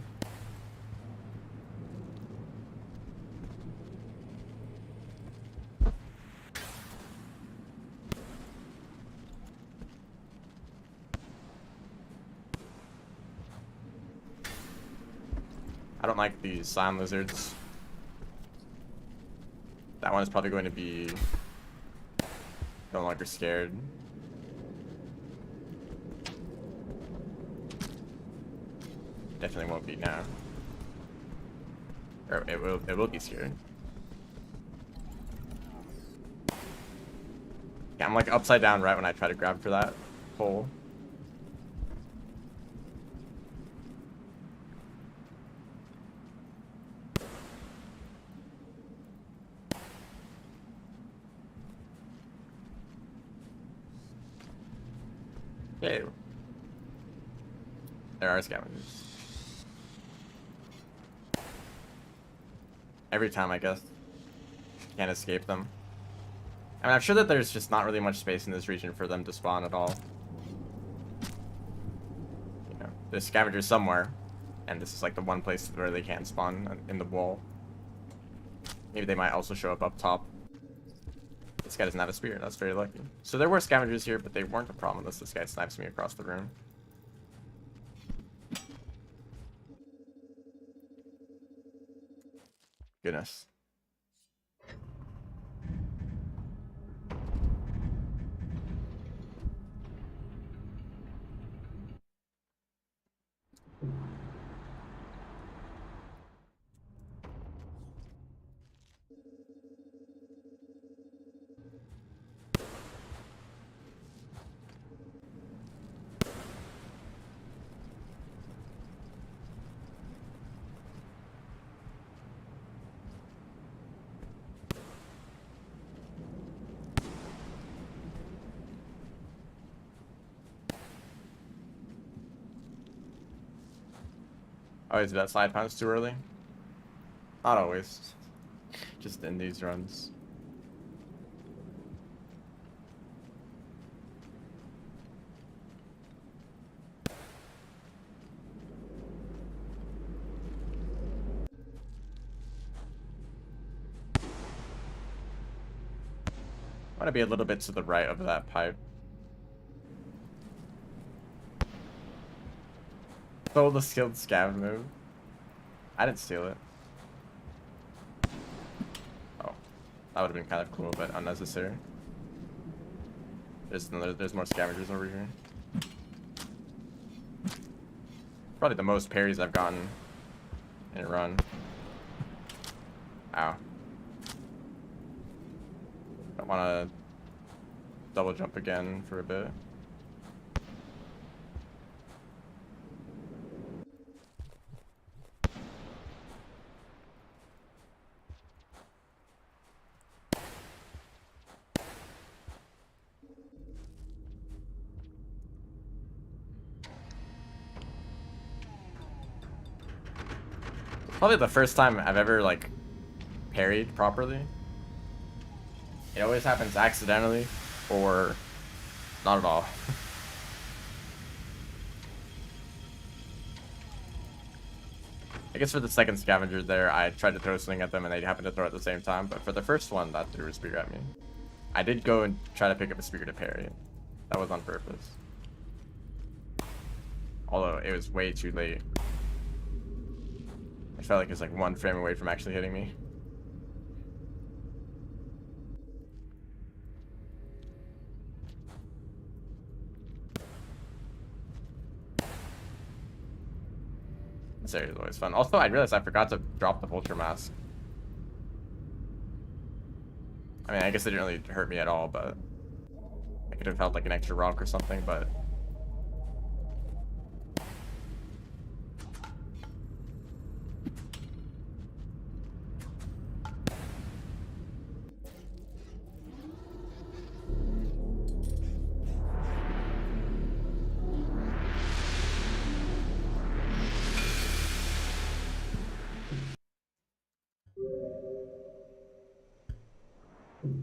Speaker 1: I don't like these slime lizards. That one is probably going to be no longer scared. Definitely won't be now. Or it will be scared. Yeah, I'm like upside down right when I try to grab for that pole. Okay. There are scavengers. Every time, I guess. Can't escape them. I mean, I'm sure that there's just not really much space in this region for them to spawn at all. You know, there's scavengers somewhere, and this is like the one place where they can spawn in the wall. Maybe they might also show up top. This guy doesn't have a spear. That's very lucky. So there were scavengers here, but they weren't a problem unless this guy snipes me across the room. Goodness. Oh, is that side punch too early? Not always. Just in these runs. I want to be a little bit to the right of that pipe. Stole the skilled scav move. I didn't steal it. Oh, that would have been kind of cool, but unnecessary. There's more scavengers over here. Probably the most parries I've gotten in a run. Ow. Don't want to double jump again for a bit. Probably the first time I've ever like parried properly. It always happens accidentally or not at all. I guess for the second scavenger there, I tried to throw something at them and they happened to throw at the same time. But for the first one, that threw a spear at me. I did go and try to pick up a spear to parry. That was on purpose. Although it was way too late. I felt like it was like 1 frame away from actually hitting me. This area is always fun. Also, I realized I forgot to drop the vulture mask. I mean, I guess it didn't really hurt me at all, but I could have held like an extra rock or something, but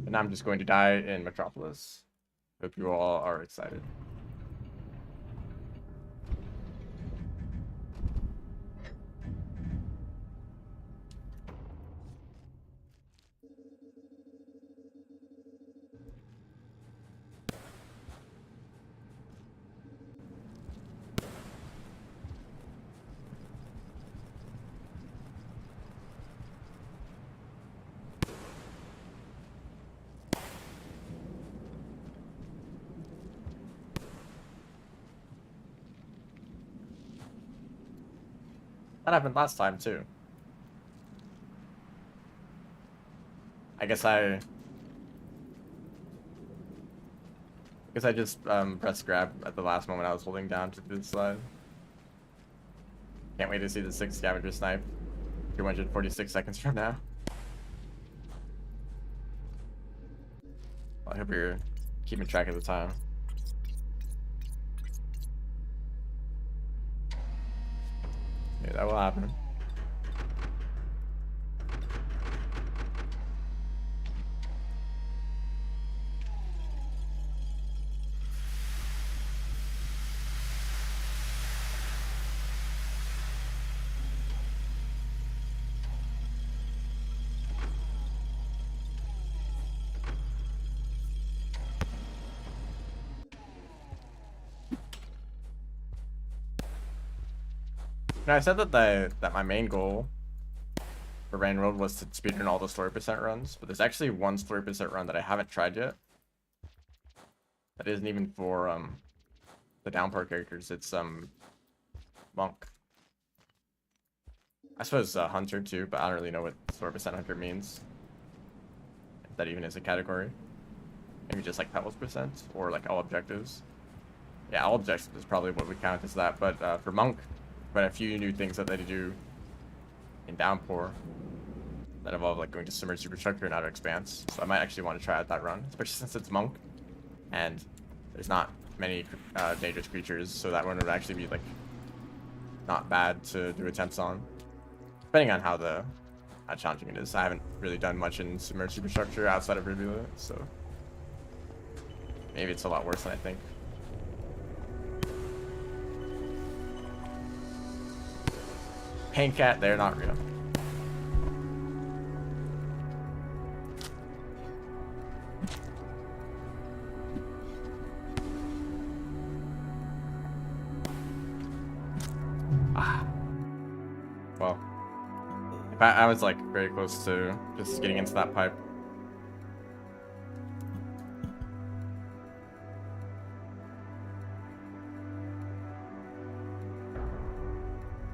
Speaker 1: and I'm just going to die in Metropolis. Hope you all are excited. That happened last time too. I guess I just pressed grab at the last moment I was holding down to do the slide. Can't wait to see the 6th scavenger snipe 246 seconds from now. I hope you're keeping track of the time. Yeah, that will happen. Now, I said that my main goal for Rain Road was to speedrun all the story percent runs, but there's actually one story percent run that I haven't tried yet. That isn't even for the downpour characters. It's Monk. I suppose Hunter too, but I don't really know what story percent Hunter means. If that even is a category. Maybe just like Pebbles percent or like all objectives. Yeah, all objectives is probably what we count as that, but for Monk, but a few new things that they do in Downpour that involve like going to submerged superstructure and outer expanse. So I might actually want to try out that run, especially since it's Monk and there's not many dangerous creatures, so that one would actually be like not bad to do attempts on, depending on how challenging it is. I haven't really done much in submerged superstructure outside of Reveal It, so maybe it's a lot worse than I think. Pain Cat, they're not real. Well, I was like very close to just getting into that pipe.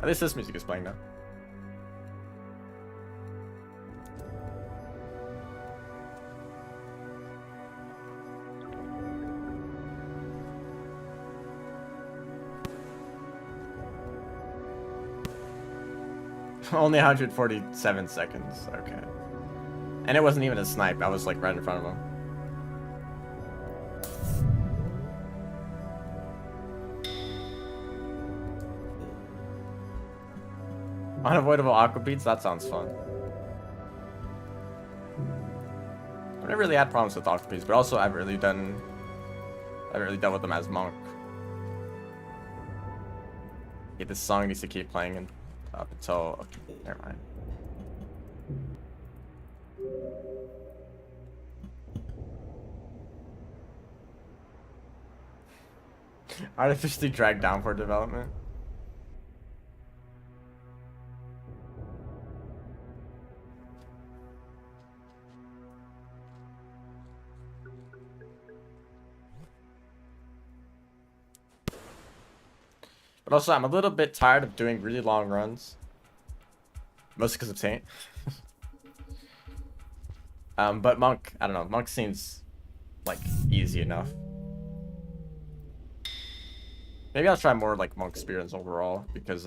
Speaker 1: At least this music is playing now. Only 147 seconds. Okay. And it wasn't even a snipe. I was like right in front of him. Unavoidable aqua beats? That sounds fun. I've never really had problems with aqua beats, but also I haven't really dealt with them as Monk. Yeah, this song needs to keep playing and up until, okay, never mind. Artificially dragged down for development. But also, I'm a little bit tired of doing really long runs. Mostly because of Saint. But Monk, I don't know. Monk seems like easy enough. Maybe I'll try more like Monk Speedruns overall because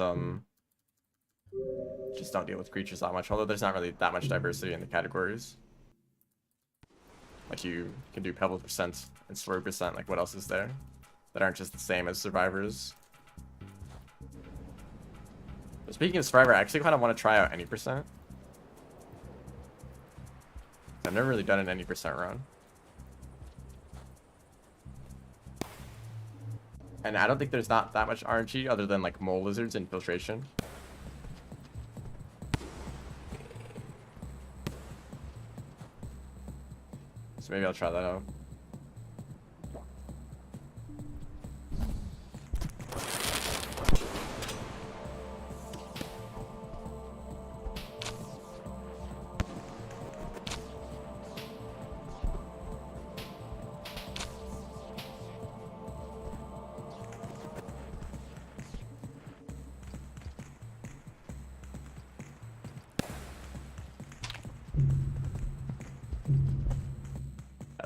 Speaker 1: just don't deal with creatures that much. Although there's not really that much diversity in the categories. Like you can do Pebble percent and Story percent. Like what else is there that aren't just the same as Survivors? But speaking of Survivor, I actually kind of want to try out any percent. I've never really done an any percent run. And I don't think there's not that much RNG other than like mole lizards and infiltration. So maybe I'll try that out.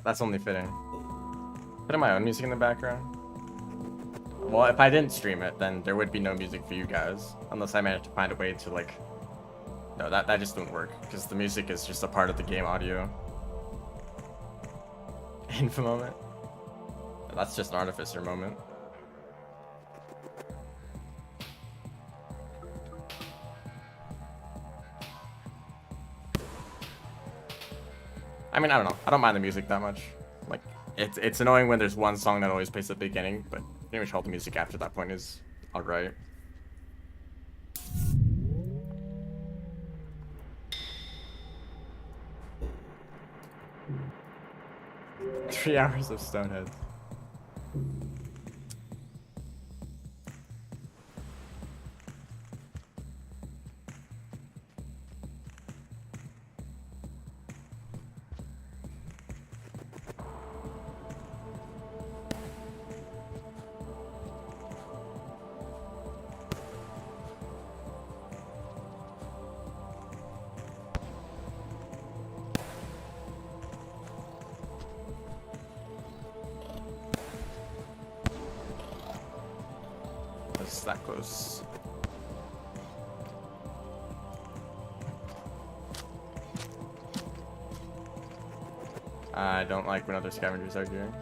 Speaker 1: That's only fitting. Putting my own music in the background. Well, if I didn't stream it, then there would be no music for you guys. Unless I managed to find a way to like... No, that just wouldn't work. Because the music is just a part of the game audio. Info moment. That's just an Artificer moment. I mean, I don't know. I don't mind the music that much. Like, it's annoying when there's one song that always plays at the beginning, but pretty much all the music after that point is alright. Three hours of Stoneheads. It's that close. I don't like when other scavengers are here.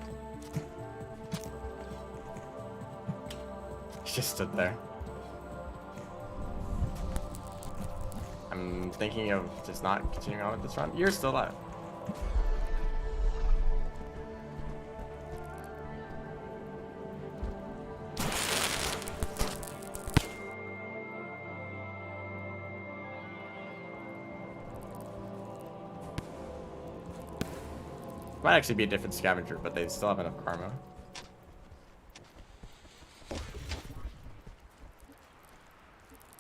Speaker 1: He just stood there. I'm thinking of just not continuing on with this run. You're still alive. Might actually be a different scavenger, but they still have enough karma.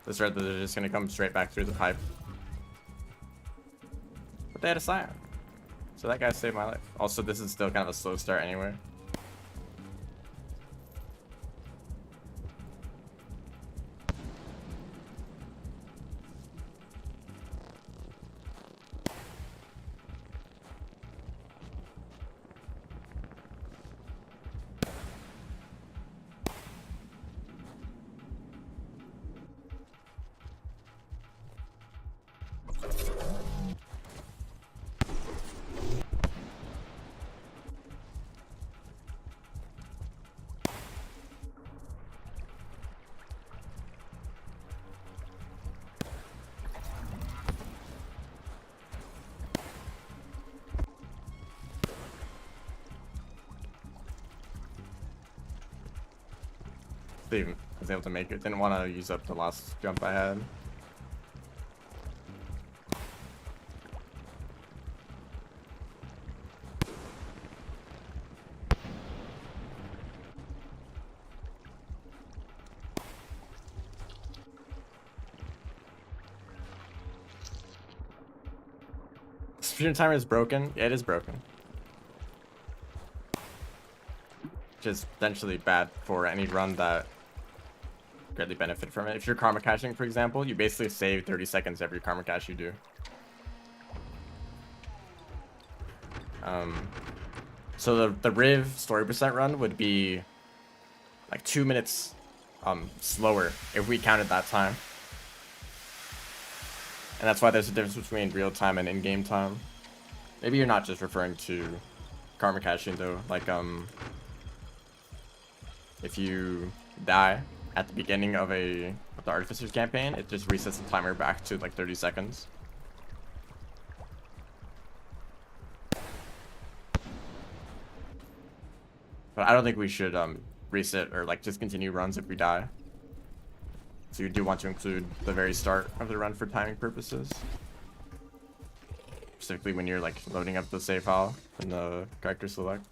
Speaker 1: This red, they're just gonna come straight back through the pipe. But they had a scion. So that guy saved my life. Also, this is still kind of a slow start anyway. I was able to make it. Didn't want to use up the last jump I had. Expedition timer is broken. Yeah, it is broken. Which is potentially bad for any run that greatly benefit from it. If you're karma caching, for example, you basically save 30 seconds every karma cache you do. So the Riv story percent run would be like 2 minutes slower if we counted that time. And that's why there's a difference between real time and in-game time. Maybe you're not just referring to karma caching though. Like if you die at the beginning of the Artificer's campaign, it just resets the timer back to like 30 seconds. But I don't think we should reset or like just continue runs if we die. So you do want to include the very start of the run for timing purposes. Specifically when you're like loading up the save file in the character select.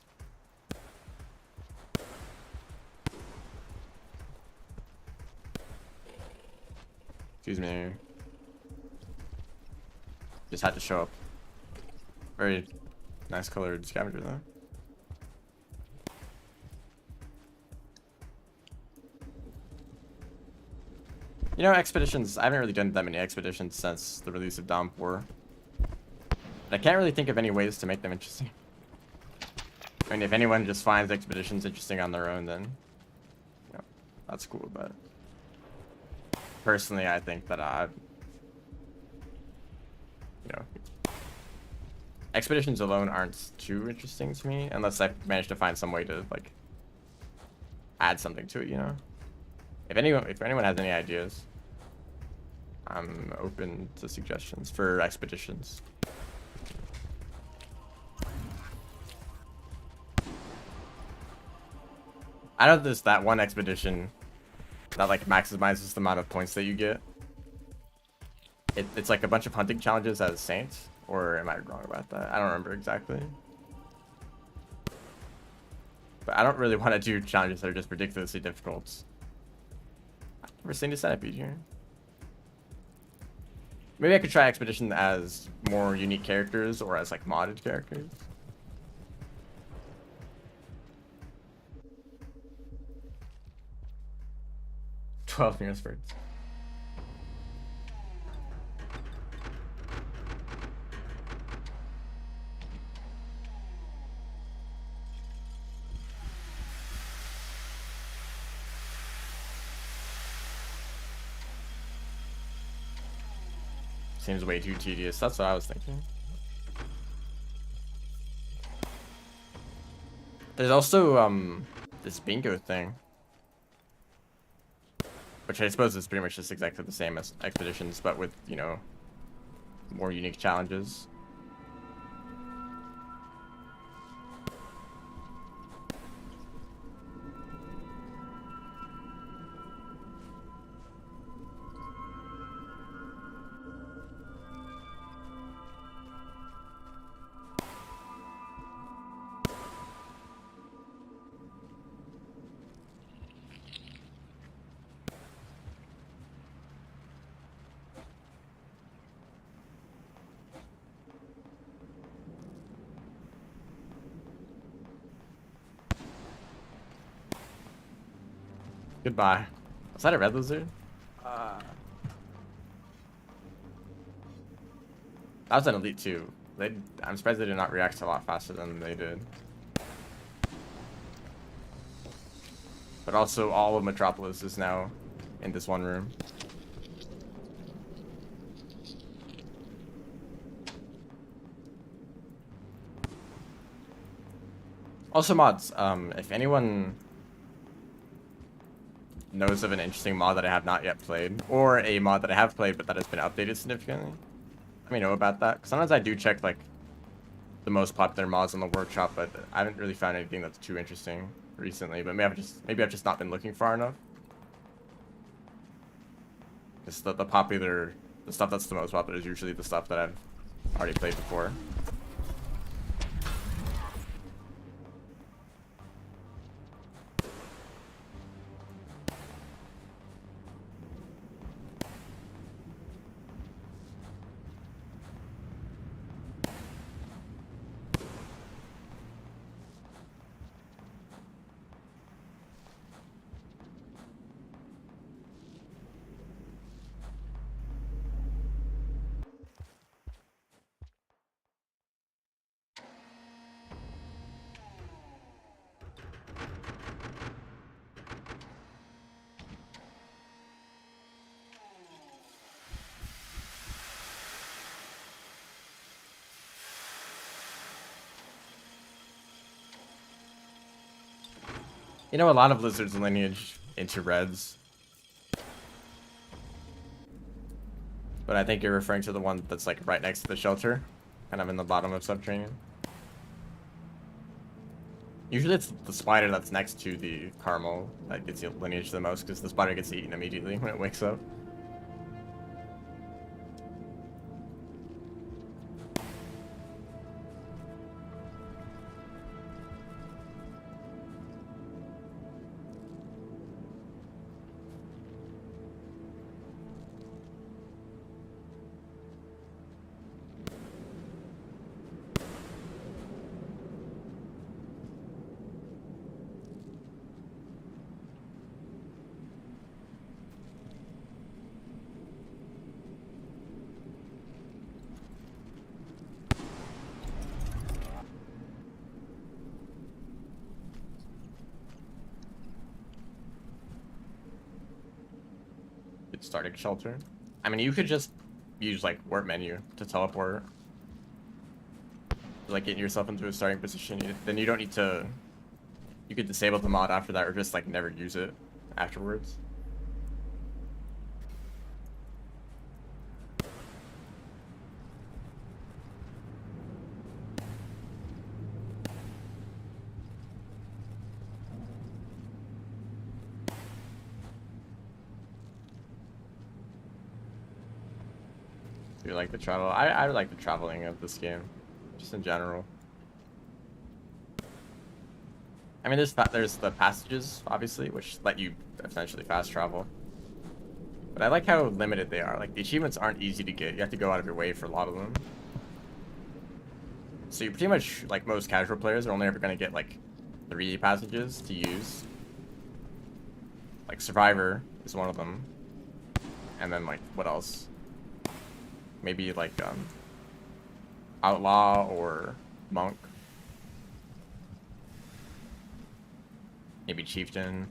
Speaker 1: Excuse me. Just had to show up. Very nice colored scavenger though. You know, expeditions, I haven't really done that many expeditions since the release of Downpour. I can't really think of any ways to make them interesting. I mean, if anyone just finds expeditions interesting on their own, then, you know, that's cool, but personally, I think that you know, expeditions alone aren't too interesting to me unless I manage to find some way to, like, add something to it, you know? If anyone has any ideas, I'm open to suggestions for expeditions. I know there's that one expedition that like maximizes the amount of points that you get. It's like a bunch of hunting challenges as Saints, or am I wrong about that? I don't remember exactly. But I don't really want to do challenges that are just ridiculously difficult. I've never seen a centipede here. Maybe I could try Expedition as more unique characters or as like modded characters. $12 years for it. Seems way too tedious. That's what I was thinking. There's also this bingo thing, which I suppose is pretty much just exactly the same as Expeditions, but with, you know, more unique challenges. Goodbye. Was that a red lizard? That was an elite too. I'm surprised they did not react a lot faster than they did. But also all of Metropolis is now in this one room. Also mods, if anyone knows of an interesting mod that I have not yet played, or a mod that I have played but that has been updated significantly, let me know about that. Because sometimes I do check like the most popular mods on the workshop, but I haven't really found anything that's too interesting recently. But maybe I've just not been looking far enough. Just the stuff that's the most popular is usually the stuff that I've already played before. You know, a lot of lizards lineage into reds. But I think you're referring to the one that's like right next to the shelter, kind of in the bottom of subterranean. Usually it's the spider that's next to the caramel that gets lineage the most, because the spider gets eaten immediately when it wakes up. Starting shelter. I mean, you could just use like warp menu to teleport, like getting yourself into a starting position. Then you don't need to. You could disable the mod after that, or just like never use it afterwards. You like the travel? I like the traveling of this game, just in general. I mean, there's the passages, obviously, which let you essentially fast travel. But I like how limited they are. Like, the achievements aren't easy to get. You have to go out of your way for a lot of them. So you pretty much, like most casual players, are only ever going to get, like, 3 passages to use. Like, Survivor is one of them. And then, like, what else? Maybe, like, Outlaw or Monk. Maybe Chieftain.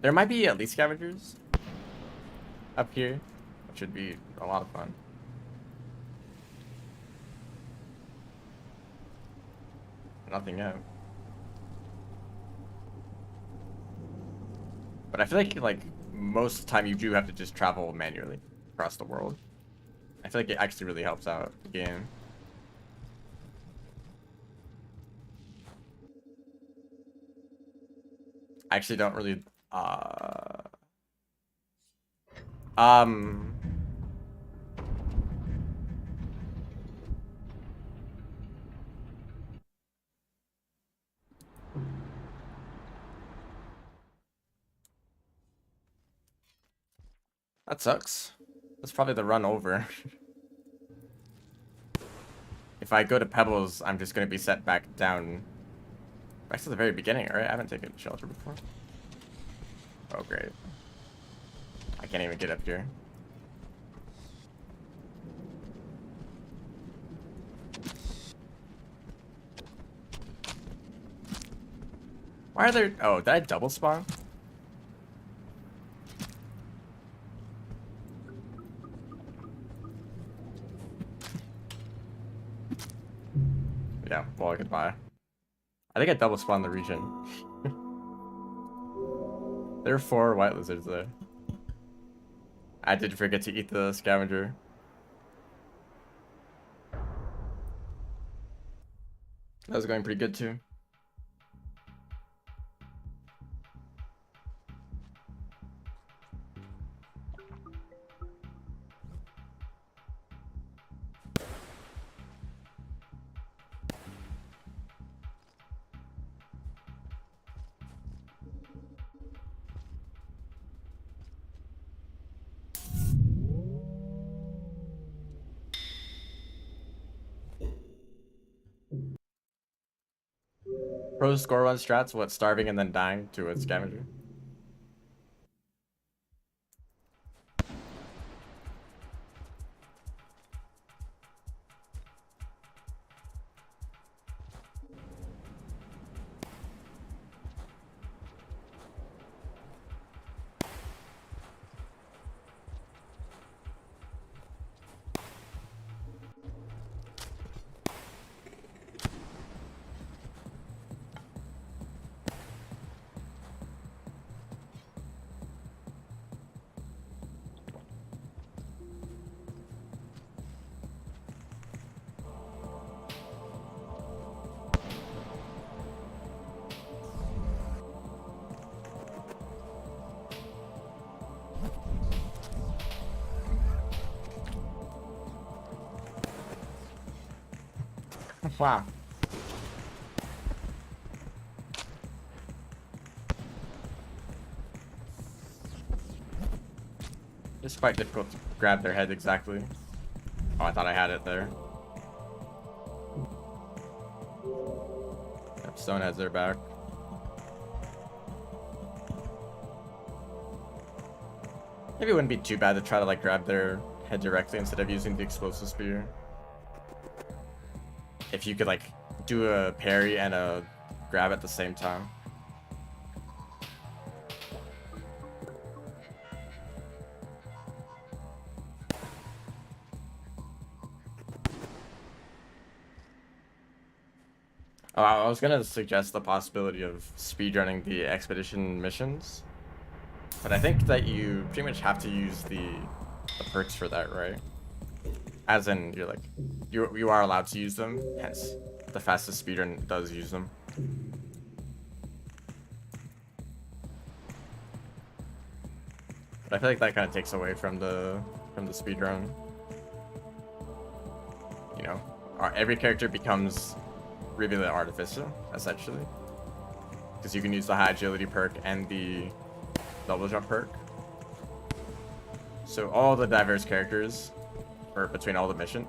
Speaker 1: There might be elite scavengers up here, which should be a lot of fun. Nothing yet. But I feel like most of the time you do have to just travel manually across the world. I feel like it actually really helps out the game. I actually don't really that sucks. That's probably the run over. If I go to Pebbles, I'm just gonna be set back down. Back to the very beginning, right? I haven't taken shelter before. Oh, great. I can't even get up here. Why are there... Oh, did I double spawn? Yeah, well, goodbye. I think I double spawned the region. There are 4 white lizards there. I did forget to eat the scavenger. That was going pretty good too. Pro score 1 strats, what, starving and then dying to a scavenger? Wow. It's quite difficult to grab their head exactly. Oh, I thought I had it there. Yep, Stone has their back. Maybe it wouldn't be too bad to try to like grab their head directly instead of using the explosive spear. If you could like do a parry and a grab at the same time. Oh, I was gonna suggest the possibility of speedrunning the expedition missions, but I think that you pretty much have to use the perks for that, right? As in, you're like, you are allowed to use them, hence the fastest speedrun does use them. But I feel like that kind of takes away from the speedrun. You know, every character becomes really the Artificer, essentially. Because you can use the high agility perk and the double jump perk. So all the diverse characters, or between all the mission.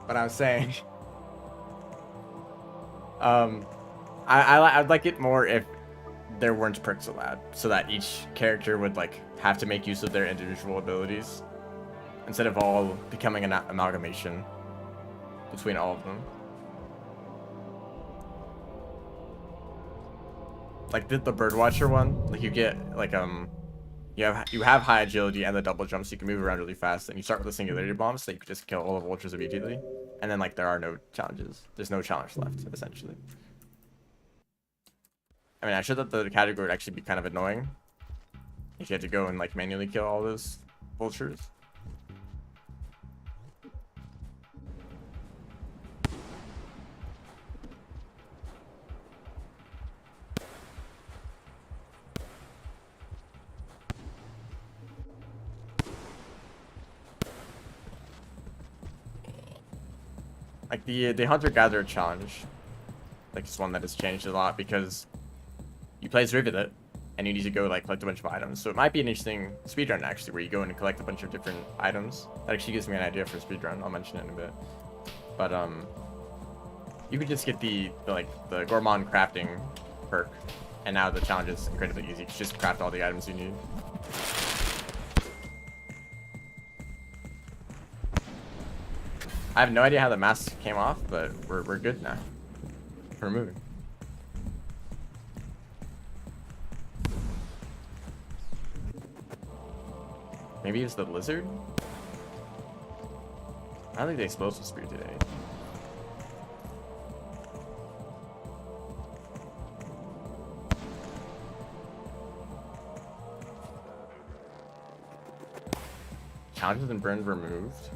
Speaker 1: But I'm saying, I'd like it more if there weren't perks allowed, so that each character would like have to make use of their individual abilities instead of all becoming an amalgamation between all of them. Like the Birdwatcher one, like you get like you have high agility and the double jumps, so you can move around really fast, and you start with a singularity bomb, so you can just kill all the vultures immediately, and then like there are no challenges. There's no challenge left, essentially. I mean, I'm sure that the category would actually be kind of annoying if you had to go and like manually kill all those vultures. Like the hunter-gatherer challenge, like it's one that has changed a lot because you play as Rivulet and you need to go like collect a bunch of items. So it might be an interesting speedrun actually, where you go and collect a bunch of different items. That actually gives me an idea for a speedrun. I'll mention it in a bit. But you could just get the gourmand crafting perk, and now the challenge is incredibly easy. You can just craft all the items you need. I have no idea how the mask came off, but we're good now. We're moving. Maybe it's the lizard? I don't think the explosive spear today. Challenges and burn removed.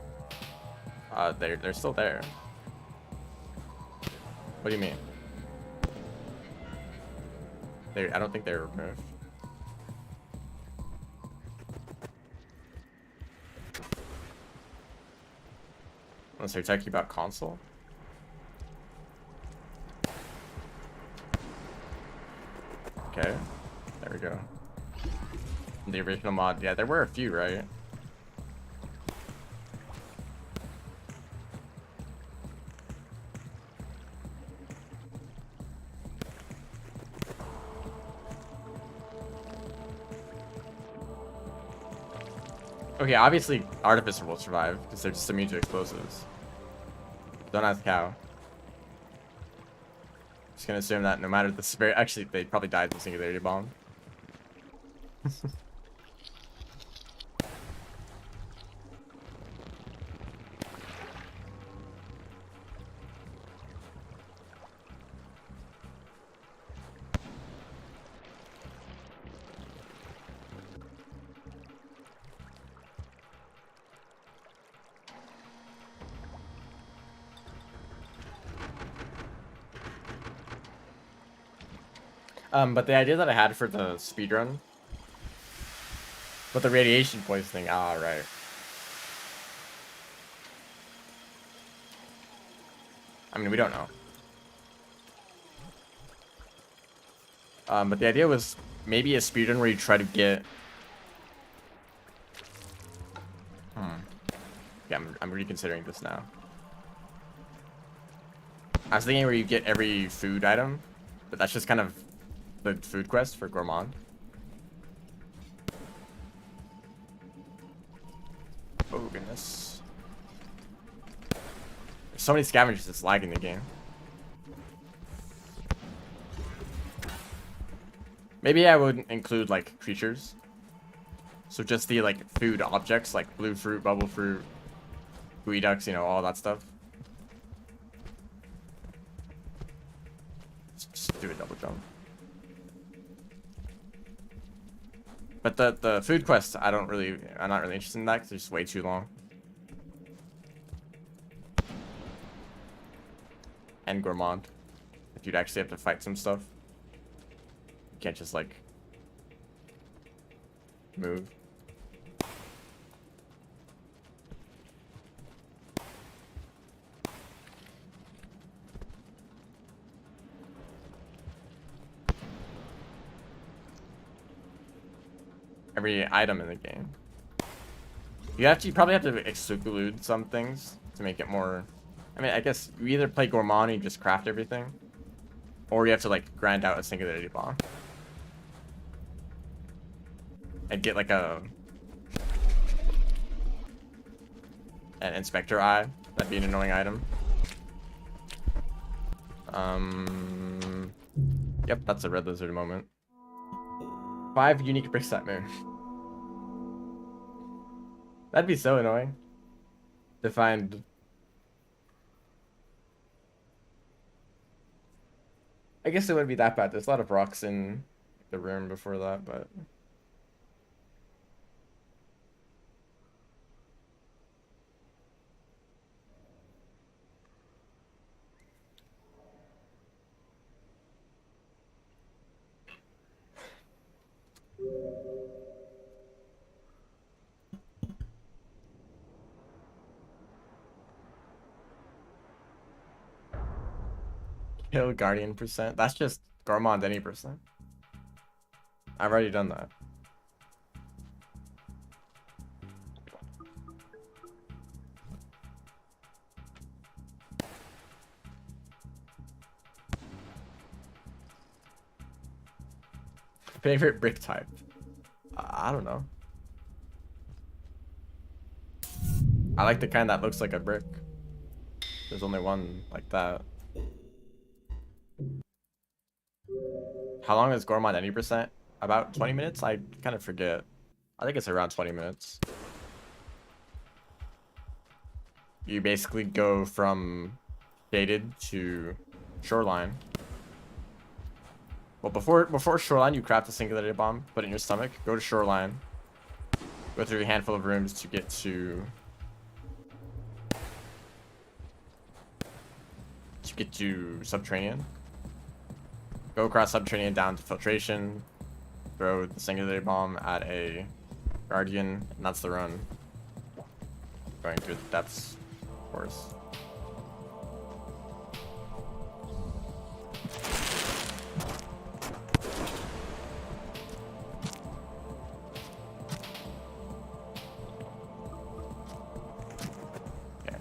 Speaker 1: They're still there. What do you mean? I don't think they were removed. Unless they're talking about console. Okay, there we go. The original mod, yeah, there were a few, right? Okay, obviously Artificer will survive because they're just immune to explosives. Don't ask how. Just gonna assume that no matter the severity, actually they probably died in the singularity bomb. But the idea that I had for the speedrun, but the radiation poisoning, right. I mean, we don't know. But the idea was maybe a speedrun where you try to get... Yeah, I'm reconsidering this now. I was thinking where you get every food item, but that's just kind of the food quest for Gourmand. Oh, goodness. There's so many scavengers, it's lagging the game. Maybe I would include, like, creatures. So just the, like, food objects, like blue fruit, bubble fruit, gooey ducks, you know, all that stuff. Just do a double jump. But the food quest, I'm not really interested in that because it's just way too long. And Gourmand. If you'd actually have to fight some stuff. You can't just, like, move. Every item in the game. You probably have to exclude some things to make it more... I mean, I guess you either play Gourmand and you just craft everything, or you have to, like, grind out a singularity bomb. And get, like, an inspector eye. That'd be an annoying item. Yep, that's a red lizard moment. 5 unique bricks at moon. That'd be so annoying to find. I guess it wouldn't be that bad. There's a lot of rocks in the room before that, but kill guardian percent. That's just Gourmand any percent. I've already done that. Favorite brick type? I don't know. I like the kind that looks like a brick. There's only one like that. How long is Gourmand any percent? About 20 minutes? I kind of forget. I think it's around 20 minutes. You basically go from shaded to shoreline. Well, before shoreline, you craft a singularity bomb, put it in your stomach, go to shoreline, go through a handful of rooms to get to Subterranean. Go across Subterranean down to Filtration, throw the singularity bomb at a Guardian, and that's the run. Going through the depths, of course. Okay,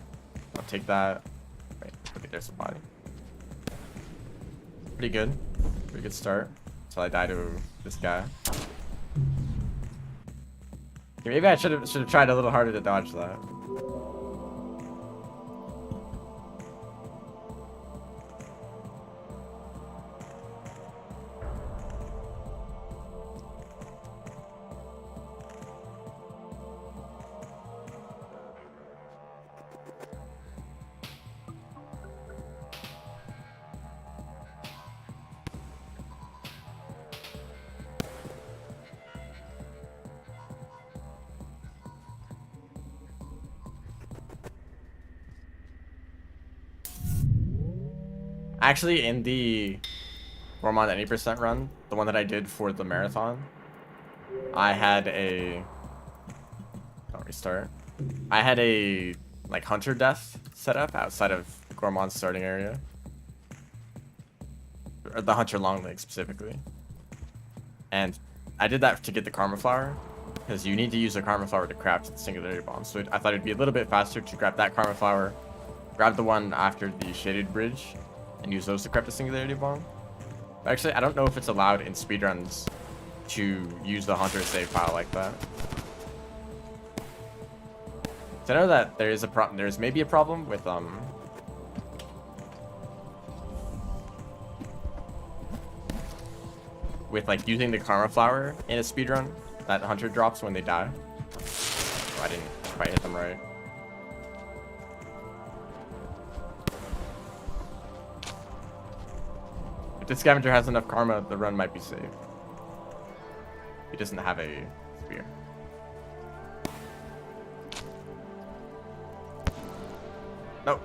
Speaker 1: I'll take that. Wait, okay, there's a body. Pretty good. Pretty good start. Until I die to this guy. Okay, maybe I should have tried a little harder to dodge that. Actually, in the Gormon any percent run, the one that I did for the marathon, I had a... Don't restart. I had a, like, hunter death set up outside of Gormon's starting area. Or the hunter long leg specifically. And I did that to get the karma flower, because you need to use the karma flower to craft the singularity bomb. So I thought it'd be a little bit faster to grab that karma flower, grab the one after the shaded bridge, and use those to craft the singularity bomb. But actually, I don't know if it's allowed in speedruns to use the hunter save file like that. So I know that there is a problem. There's maybe a problem with like using the karma flower in a speedrun that hunter drops when they die. Oh, I didn't quite hit them right. If the scavenger has enough karma, the run might be safe. He doesn't have a spear. Nope.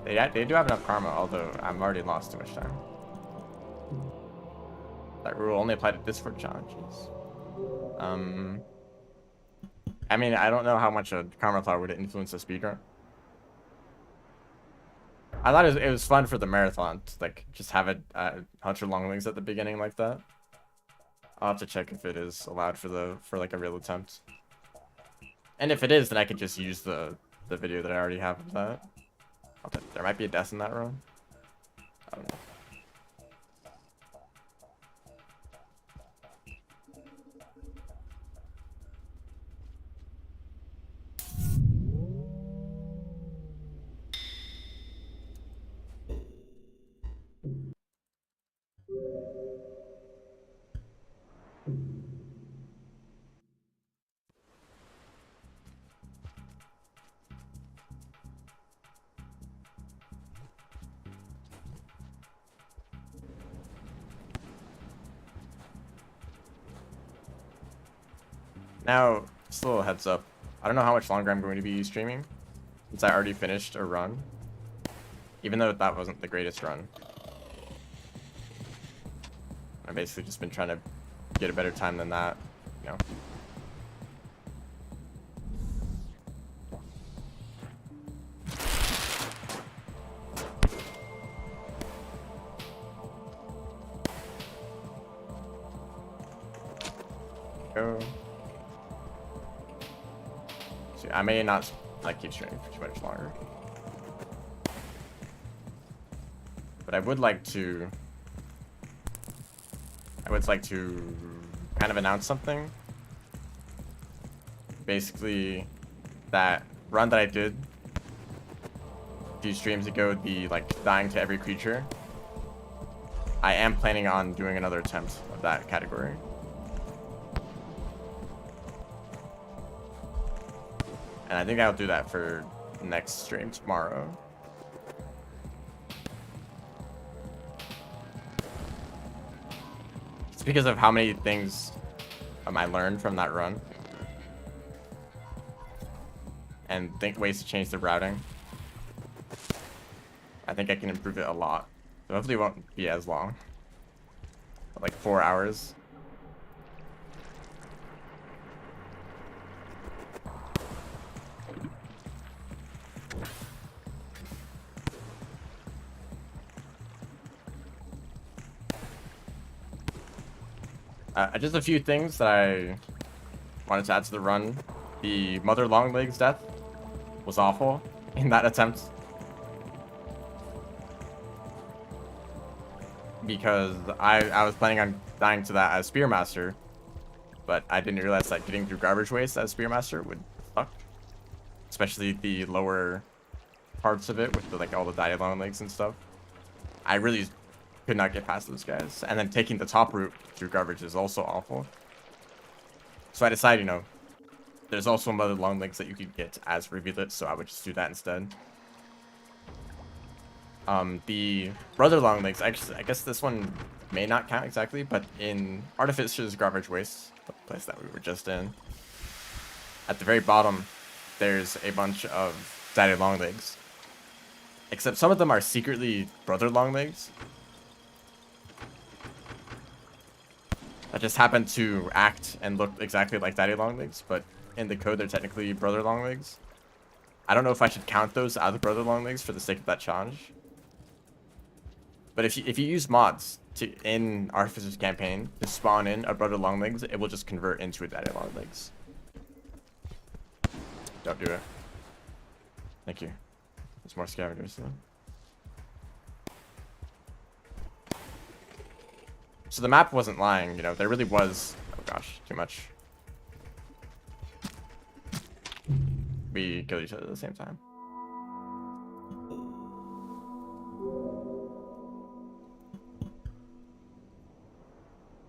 Speaker 1: They do have enough karma, although I'm already lost too much time. That rule only applied to Discord challenges. I mean, I don't know how much a karma flower would influence a speedrun. I thought it was fun for the marathon to, like, just have a hunter long legs at the beginning like that. I'll have to check if it is allowed for like a real attempt. And if it is, then I could just use the video that I already have of that. There might be a death in that run. I don't know. Now, just a little heads up. I don't know how much longer I'm going to be streaming, since I already finished a run. Even though that wasn't the greatest run. I've basically just been trying to get a better time than that, you know. Go. See, I may not like keep streaming for too much longer, but I would like to kind of announce something. Basically, that run that I did a few streams ago, the like dying to every creature, I am planning on doing another attempt of that category. And I think I'll do that for next stream tomorrow. It's because of how many things I learned from that run. And think ways to change the routing. I think I can improve it a lot. So hopefully it won't be as long. Like 4 hours. Just a few things that I wanted to add to the run. The Mother Longlegs death was awful in that attempt. Because I was planning on dying to that as Spearmaster, but I didn't realize that getting through garbage waste as Spearmaster would suck. Especially the lower parts of it with the, like all the dire Longlegs and stuff. I really could not get past those guys. And then taking the top route through garbage is also awful. So I decided, you know, there's also Mother Longlegs that you could get as Revealit, so I would just do that instead. The Brother Longlegs, actually, I guess this one may not count exactly, but in Artificer's Garbage Waste, the place that we were just in, at the very bottom, there's a bunch of dire Longlegs. Except some of them are secretly brother long legs. That just happen to act and look exactly like daddy long legs, but in the code they're technically brother long legs. I don't know if I should count those as brother long legs for the sake of that challenge. But if you use mods to in Artificer's campaign to spawn in a brother long legs, it will just convert into a daddy long legs. Don't do it. Thank you. There's more scavengers though. So the map wasn't lying, you know, there really was... Oh gosh, too much. We killed each other at the same time.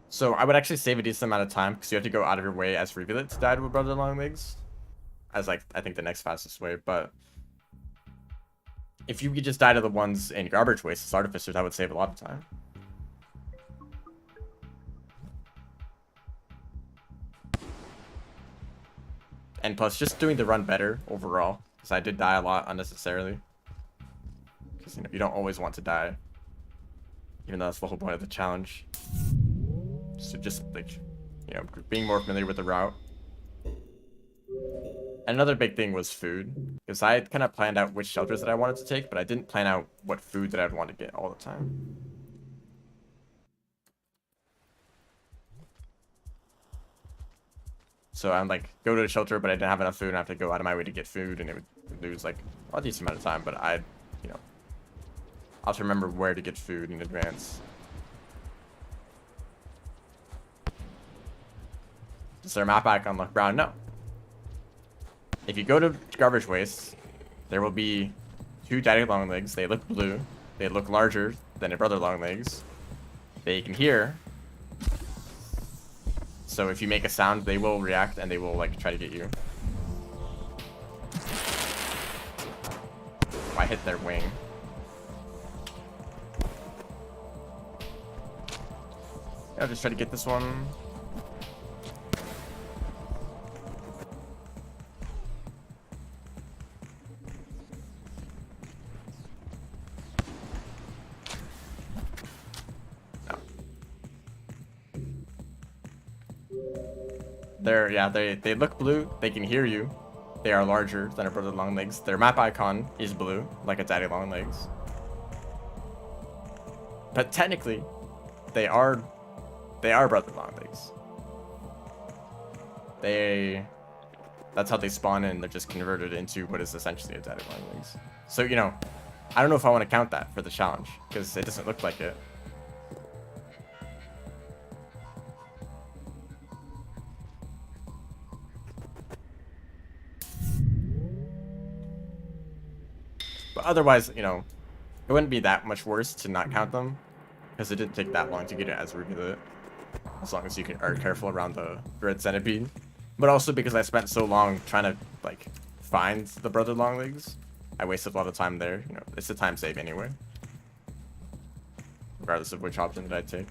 Speaker 1: So I would actually save a decent amount of time because you have to go out of your way as Revealit to die to a brother long legs. As like, I think the next fastest way, but... If you could just die to the ones in garbage waste as Artificers, that would save a lot of time. And plus, just doing the run better overall, because I did die a lot unnecessarily. Because, you know, you don't always want to die. Even though that's the whole point of the challenge. So just, like, you know, being more familiar with the route. Another big thing was food. Because I had kind of planned out which shelters that I wanted to take, but I didn't plan out what food that I'd want to get all the time. So I'm like, go to a shelter, but I didn't have enough food, and I have to go out of my way to get food, and it would lose like a decent amount of time, but I'll have to remember where to get food in advance. Is there a map icon look brown? No. If you go to garbage waste, there will be 2 daddy long legs. They look blue. They look larger than a brother long legs. They can hear. So if you make a sound, they will react and they will like try to get you. I hit their wing. I'll just try to get this one. They look blue. They can hear you. They are larger than a brother long legs. Their map icon is blue, like a daddy long legs. But technically, they are brother long legs. That's how they spawn in. They're just converted into what is essentially a daddy long legs. So, you know, I don't know if I want to count that for the challenge because it doesn't look like it. But otherwise, you know, it wouldn't be that much worse to not count them because it didn't take that long to get it as Revealit. As long as you are careful around the red centipede. But also because I spent so long trying to, like, find the brother long legs. I wasted a lot of time there. You know, it's a time save anyway. Regardless of which option that I take.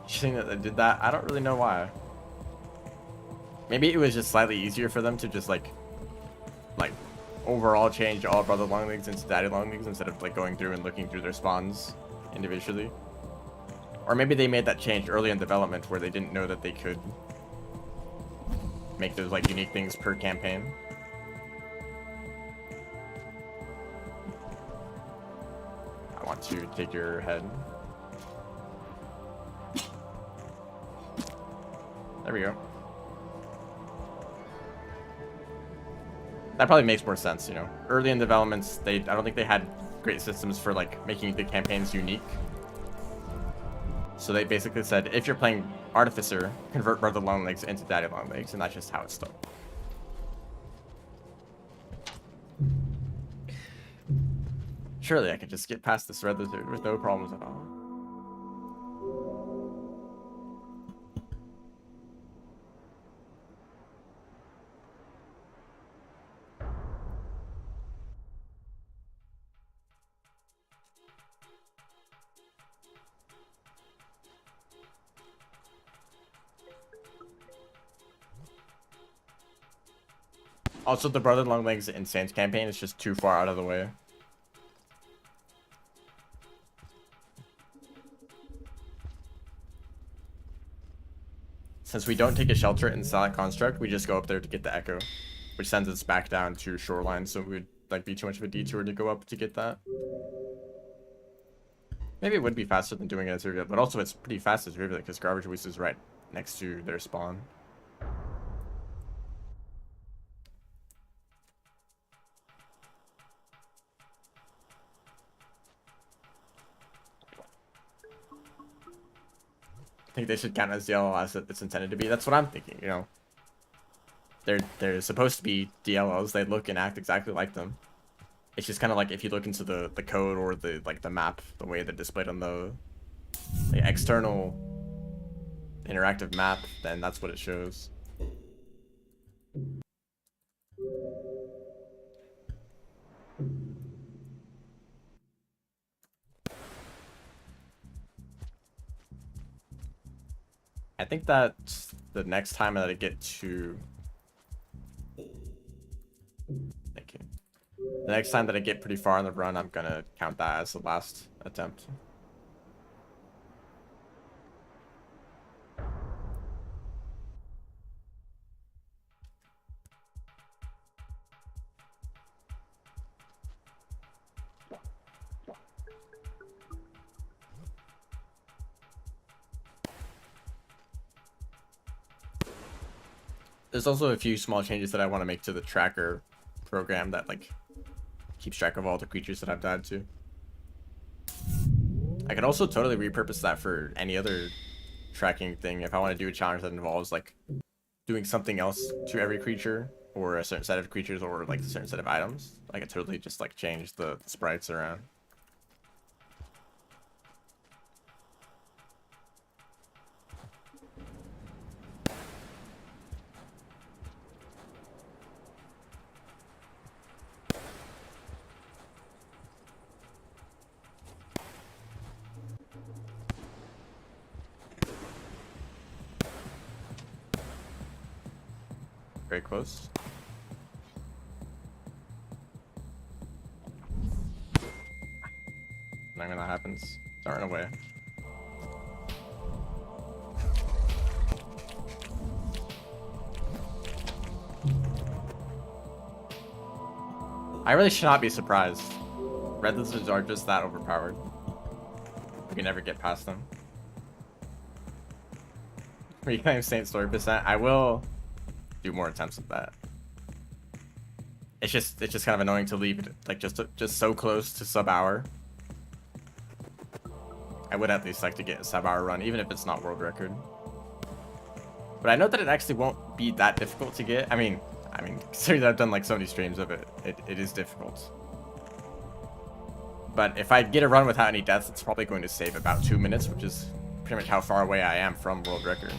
Speaker 1: You think that they did that? I don't really know why. Maybe it was just slightly easier for them to just, like overall change all brother long legs into daddy long legs instead of like going through and looking through their spawns individually. Or maybe they made that change early in development where they didn't know that they could make those like unique things per campaign. I want to take your head. There we go. That probably makes more sense, you know. Early in developments, I don't think they had great systems for like making the campaigns unique. So they basically said, if you're playing Artificer, convert brother long legs into daddy long legs, and that's just how it's done. Surely I could just get past this red lizard with no problems at all. Also, the Brother Longlegs Insane campaign is just too far out of the way. Since we don't take a shelter in Silent Construct, we just go up there to get the Echo, which sends us back down to Shoreline, so it would like be too much of a detour to go up to get that. Maybe it would be faster than doing it as Rivulet, but also it's pretty fast as Rivulet because Garbage Waste is right next to their spawn. I think they should count as DLL as it's intended to be. That's what I'm thinking, you know. They're supposed to be DLLs. They look and act exactly like them. It's just kind of like if you look into the code or the map, the way they're displayed on the external interactive map, then that's what it shows. I think that the next time that I get to... Thank you. The next time that I get pretty far in the run, I'm gonna count that as the last attempt. There's also a few small changes that I want to make to the tracker program that like keeps track of all the creatures that I've died to. I could also totally repurpose that for any other tracking thing if I want to do a challenge that involves like doing something else to every creature or a certain set of creatures or like a certain set of items. I could totally just like change the sprites around. Very close. Not when that happens. Darn away. I really should not be surprised. Red lizards are just that overpowered. We can never get past them. Reclaim Saint Story percent. I will do more attempts at that. It's just kind of annoying to leave it like just so close to sub-hour. I would at least like to get a sub-hour run, even if it's not world record. But I know that it actually won't be that difficult to get. I mean, considering that I've done like so many streams of it, it is difficult. But if I get a run without any deaths, it's probably going to save about 2 minutes, which is pretty much how far away I am from world record.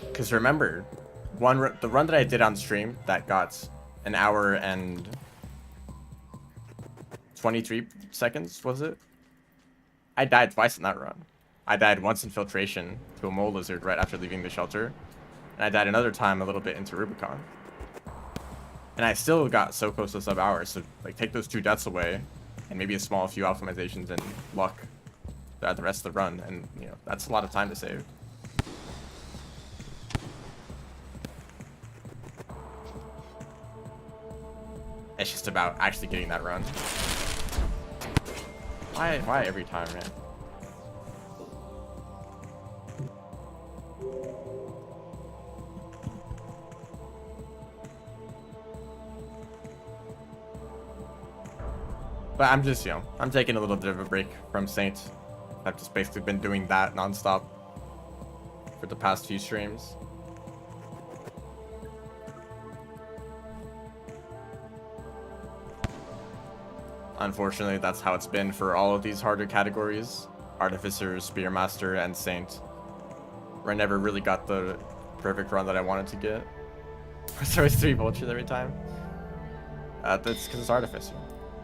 Speaker 1: Because remember, the run that I did on stream that got an hour and 23 seconds, was it? I died twice in that run. I died once in Filtration to a mole lizard right after leaving the shelter, and I died another time a little bit into Rubicon. And I still got so close to sub-hour, so like take those 2 deaths away, and maybe a small few optimizations and luck throughout the rest of the run, and you know, that's a lot of time to save. It's just about actually getting that run. Why every time, man? But I'm just, you know, I'm taking a little bit of a break from Saint. I've just basically been doing that nonstop for the past few streams. Unfortunately, that's how it's been for all of these harder categories. Artificer, Spearmaster, and Saint. Where I never really got the perfect run that I wanted to get. There's always 3 vultures every time. That's because it's Artificer.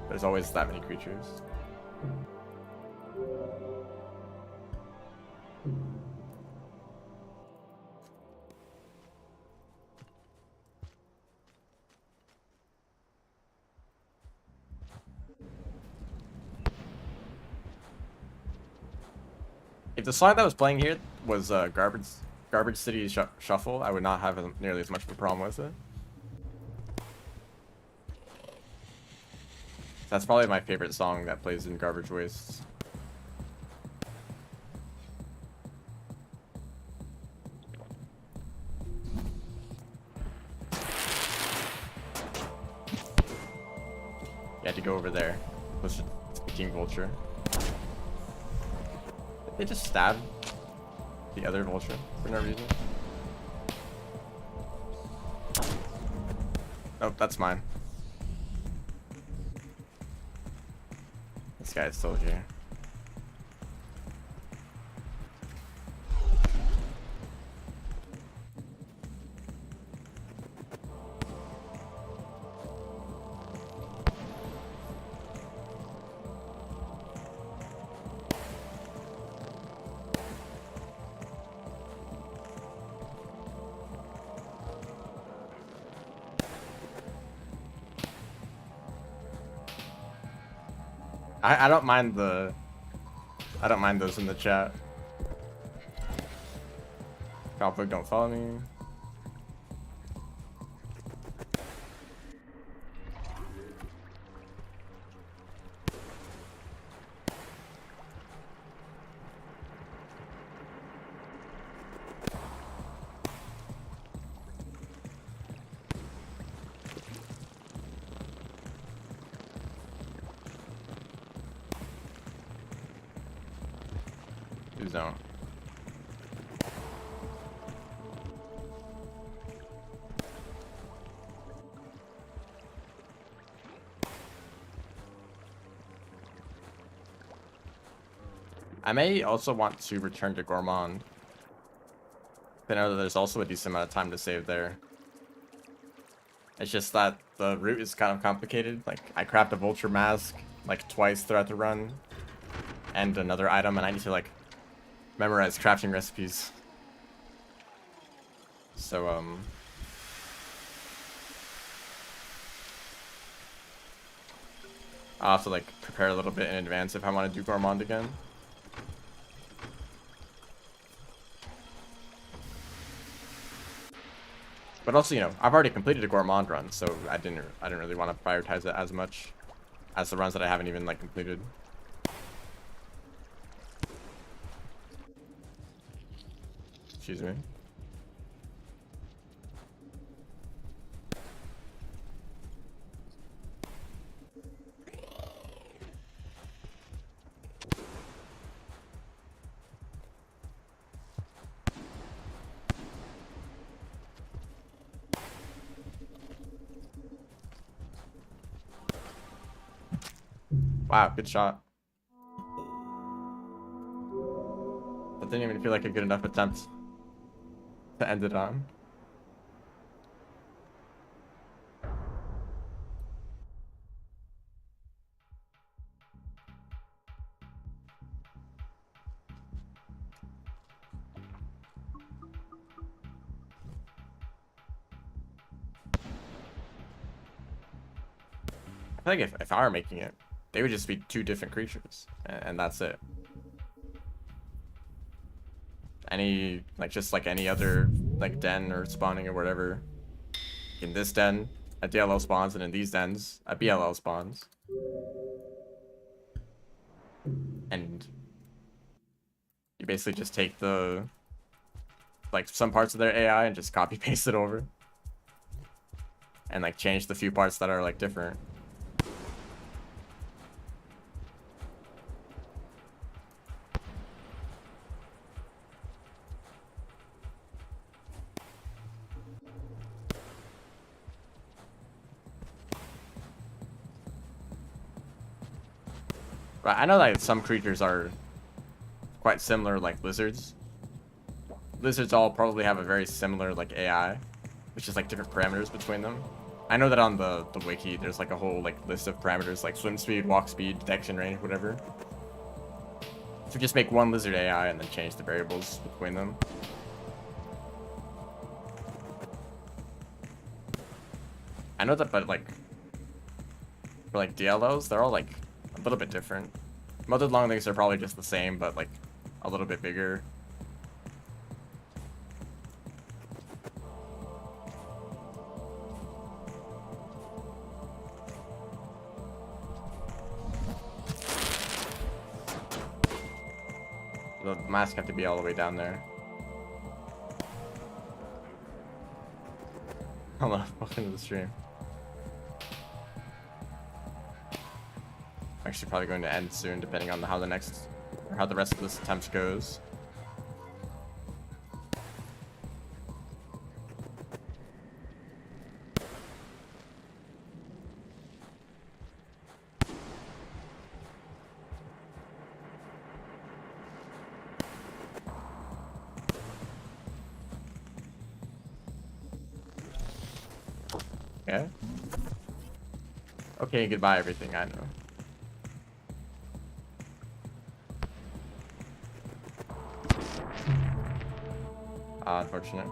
Speaker 1: There's always that many creatures. If the song that was playing here was Garbage City Shuffle, I would not have nearly as much of a problem with it. That's probably my favorite song that plays in Garbage Wastes. You had to go over there. Push the King Vulture. Did they just stab the other Vulture for no reason? Oh, that's mine. This guy is still here. I don't mind those in the chat. Conflict, don't follow me. Zone. I may also want to return to Gourmand. I know that there's also a decent amount of time to save there. It's just that the route is kind of complicated. Like, I craft a Vulture Mask like twice throughout the run, and another item, and I need to like memorize crafting recipes. So I'll have to like prepare a little bit in advance if I want to do Gourmand again. But also, you know, I've already completed a Gourmand run, so I didn't really want to prioritize it as much as the runs that I haven't even like completed. Excuse me. Wow, good shot. That didn't even feel like a good enough attempt to end it on. I feel like if I were making it, they would just be two different creatures, and that's it. Any, like, just like any other, like, den or spawning or whatever. In this den, a DLL spawns, and in these dens, a BLL spawns. And you basically just take the, like, some parts of their AI and just copy paste it over. And, like, change the few parts that are, like, different. But I know that some creatures are quite similar, like lizards. Lizards all probably have a very similar, like, AI, which is like different parameters between them. I know that on the wiki, there's like a whole like list of parameters like swim speed, walk speed, detection range, whatever. So just make one lizard AI and then change the variables between them. I know that, but like for like DLOs, they're all like a little bit different. Mothered longlegs are probably just the same, but like a little bit bigger. The mask have to be all the way down there. Hello, welcome to the stream. I'm actually probably going to end soon, depending on how the rest of this attempt goes. Okay. Okay, goodbye everything, I know. Unfortunate.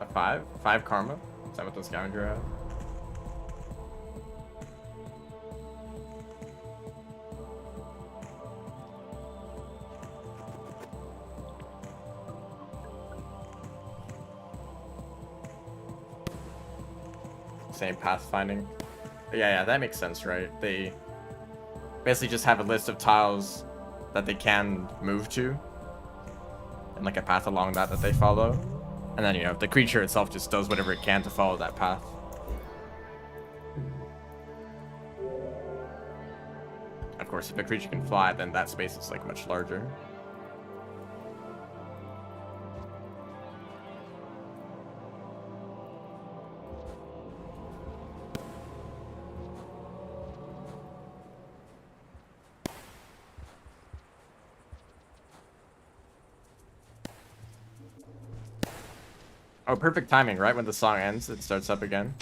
Speaker 1: A 5? 5 karma? Is that what the scavenger had? Same pathfinding. Yeah, that makes sense, right? They basically just have a list of tiles that they can move to, and like a path along that they follow, and then, you know, the creature itself just does whatever it can to follow that path. Of course, if a creature can fly, then that space is like much larger. Oh, perfect timing, right when the song ends, it starts up again.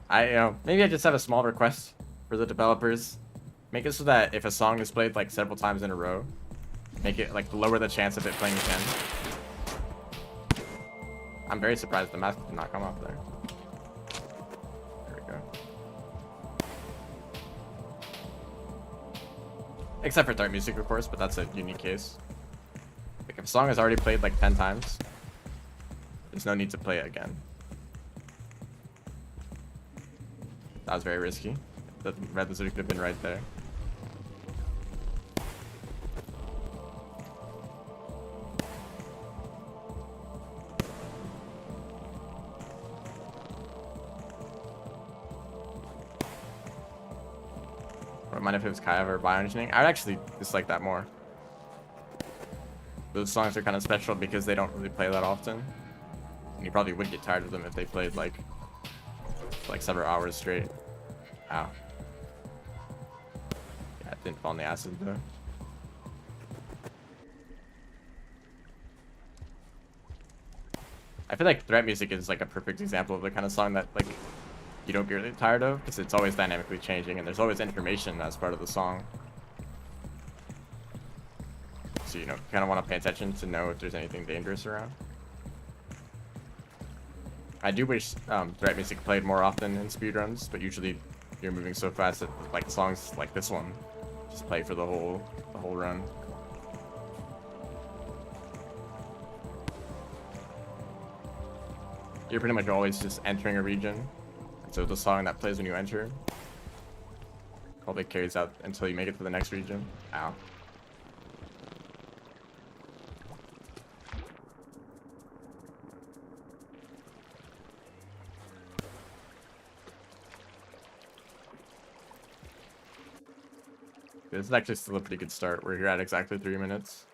Speaker 1: Maybe I just have a small request for the developers. Make it so that if a song is played like several times in a row, make it like lower the chance of it playing again. I'm very surprised the mask did not come off there. There we go. Except for dark music, of course, but that's a unique case. Like, if a song is already played like 10 times, there's no need to play it again. That was very risky. The red lizard could have been right there. I don't mind if it was Kaya or bioengineering. I would actually dislike that more. Those songs are kind of special because they don't really play that often. And you probably would get tired of them if they played like several hours straight. Ow. Yeah, it didn't fall in the acid though. I feel like threat music is like a perfect example of the kind of song that like you don't get really tired of, because it's always dynamically changing and there's always information as part of the song. So, you know, kind of want to pay attention to know if there's anything dangerous around. I do wish threat music played more often in speedruns, but usually you're moving so fast that like songs like this one just play for the whole run. You're pretty much always just entering a region, so the song that plays when you enter probably carries out until you make it to the next region. Ow. This is actually still a pretty good start. We're here at exactly 3 minutes.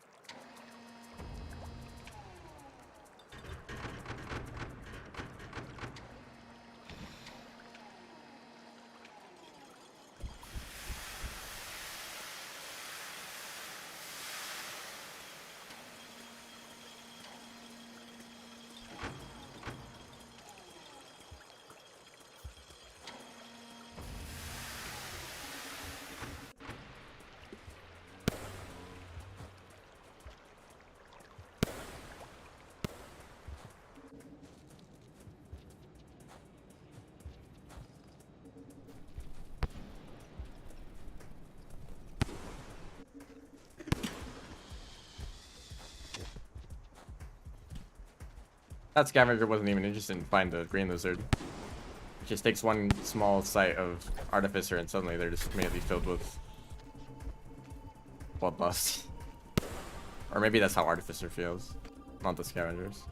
Speaker 1: That scavenger wasn't even interested in finding the green lizard. It just takes one small site of Artificer and suddenly they're just immediately filled with bloodlust. Or maybe that's how Artificer feels, not the scavengers.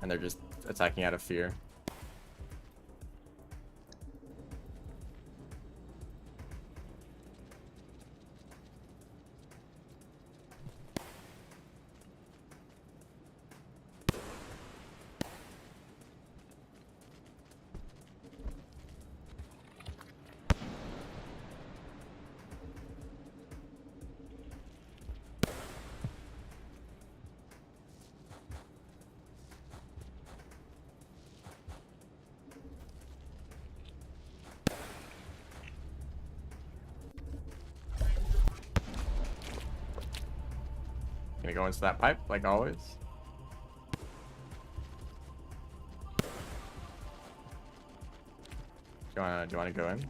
Speaker 1: And they're just attacking out of fear. Gonna go into that pipe, like always. Do you wanna go in?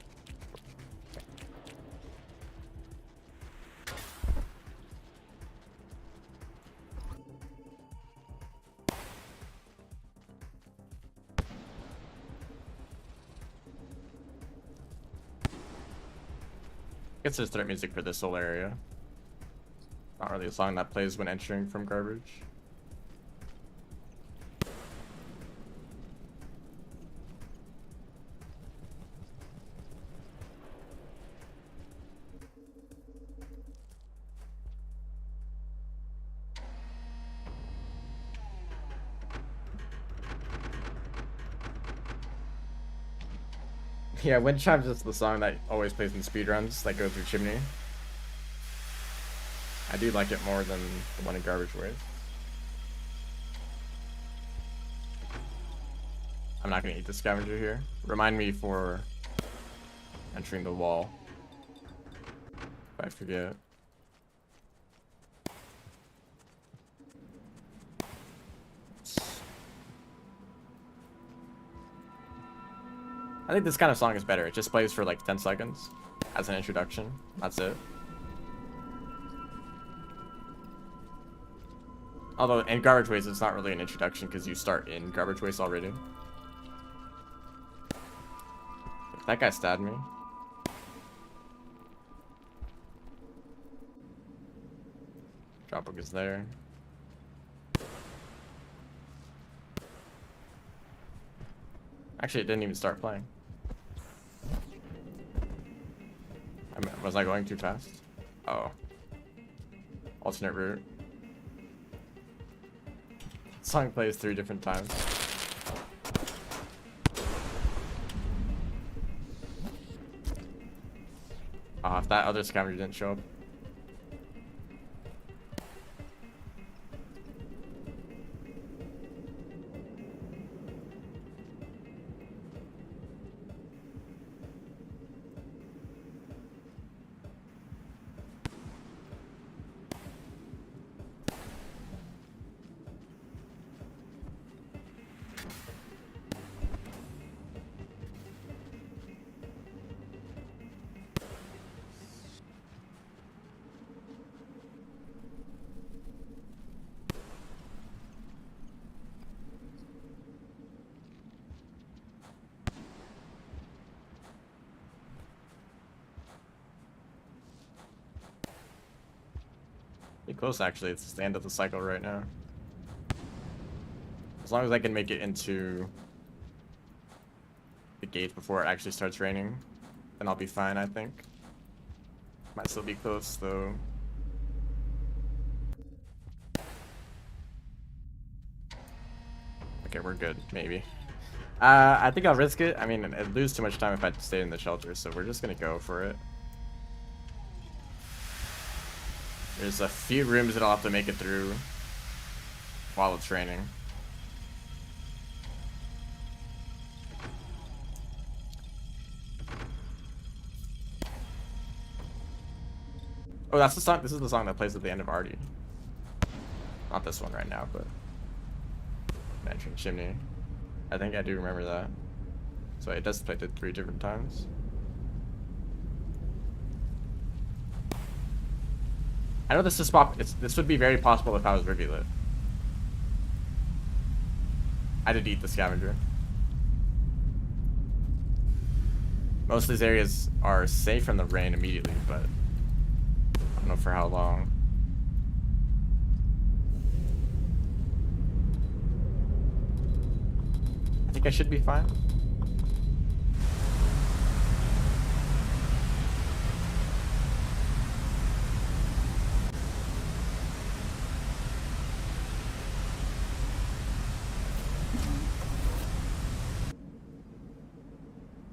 Speaker 1: It's just threat music for this whole area. Not really a song that plays when entering from garbage. Yeah, Wind Chimes is the song that always plays in speedruns that go through Chimney. I do like it more than the one in Garbage Waste. I'm not gonna eat the scavenger here. Remind me for entering the wall. If I forget. I think this kind of song is better. It just plays for like 10 seconds as an introduction. That's it. Although in Garbage Waste, it's not really an introduction because you start in Garbage Waste already. That guy stabbed me. Dropbook is there. Actually, it didn't even start playing. Was I going too fast? Oh. Alternate route. Song plays 3 different times. If that other scavenger didn't show up. Pretty close, actually. It's the end of the cycle right now. As long as I can make it into the gate before it actually starts raining, then I'll be fine, I think. Might still be close, though. Okay, we're good, maybe. I think I'll risk it. I mean, I'd lose too much time if I stayed in the shelter, so we're just gonna go for it. There's a few rooms that I'll have to make it through while it's raining. Oh, that's the song. This is the song that plays at the end of Artie. Not this one right now, but Entering Chimney. I think I do remember that. So it does play it 3 different times. I know this is this would be very possible if I was Ruby lit. I did eat the scavenger. Most of these areas are safe from the rain immediately, but I don't know for how long. I think I should be fine.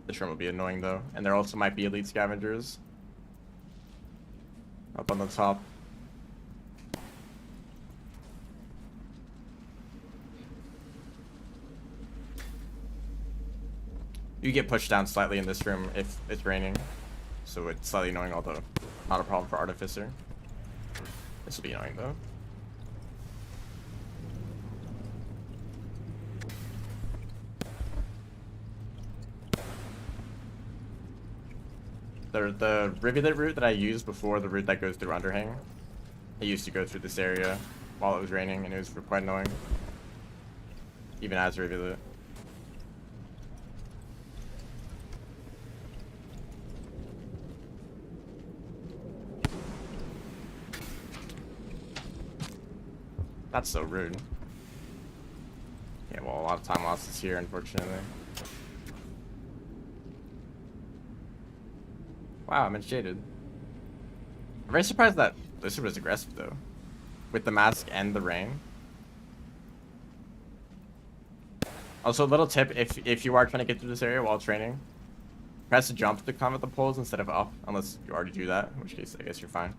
Speaker 1: This room will be annoying though, and there also might be elite scavengers up on the top. You get pushed down slightly in this room if it's raining, so it's slightly annoying, although not a problem for Artificer. This will be annoying though. The rivulet route that I used before, the route that goes through Underhang, I used to go through this area while it was raining, and it was quite annoying, even as a rivulet. That's so rude. Yeah, well, a lot of time lost is here, unfortunately. Wow, I'm shaded. I'm very surprised that Lizard was aggressive though, with the mask and the rain. Also, a little tip: if you are trying to get through this area while it's raining, press jump to climb up the poles instead of up, unless you already do that, in which case I guess you're fine.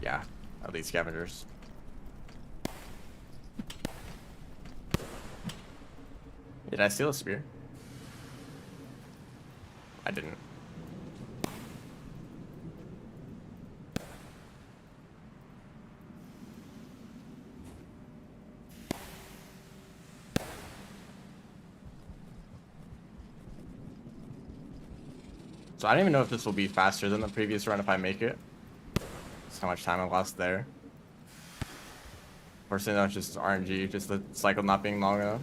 Speaker 1: Yeah, at least scavengers. Did I steal a spear? I didn't. So I don't even know if this will be faster than the previous run if I make it. That's how much time I lost there. Fortunately, that's just RNG, just the cycle not being long enough.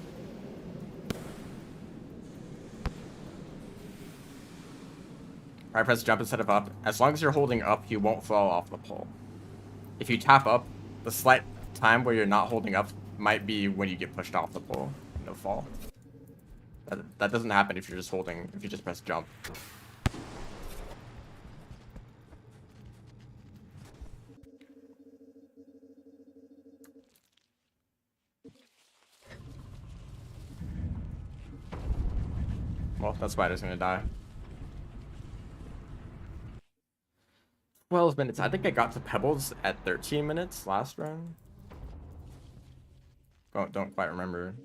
Speaker 1: Alright, press jump instead of up. As long as you're holding up, you won't fall off the pole. If you tap up, the slight time where you're not holding up might be when you get pushed off the pole. No fall. That doesn't happen if you're just holding, if you just press jump. Well, that spider's gonna die. 12 minutes. I think I got to Pebbles at 13 minutes last run. Don't quite remember.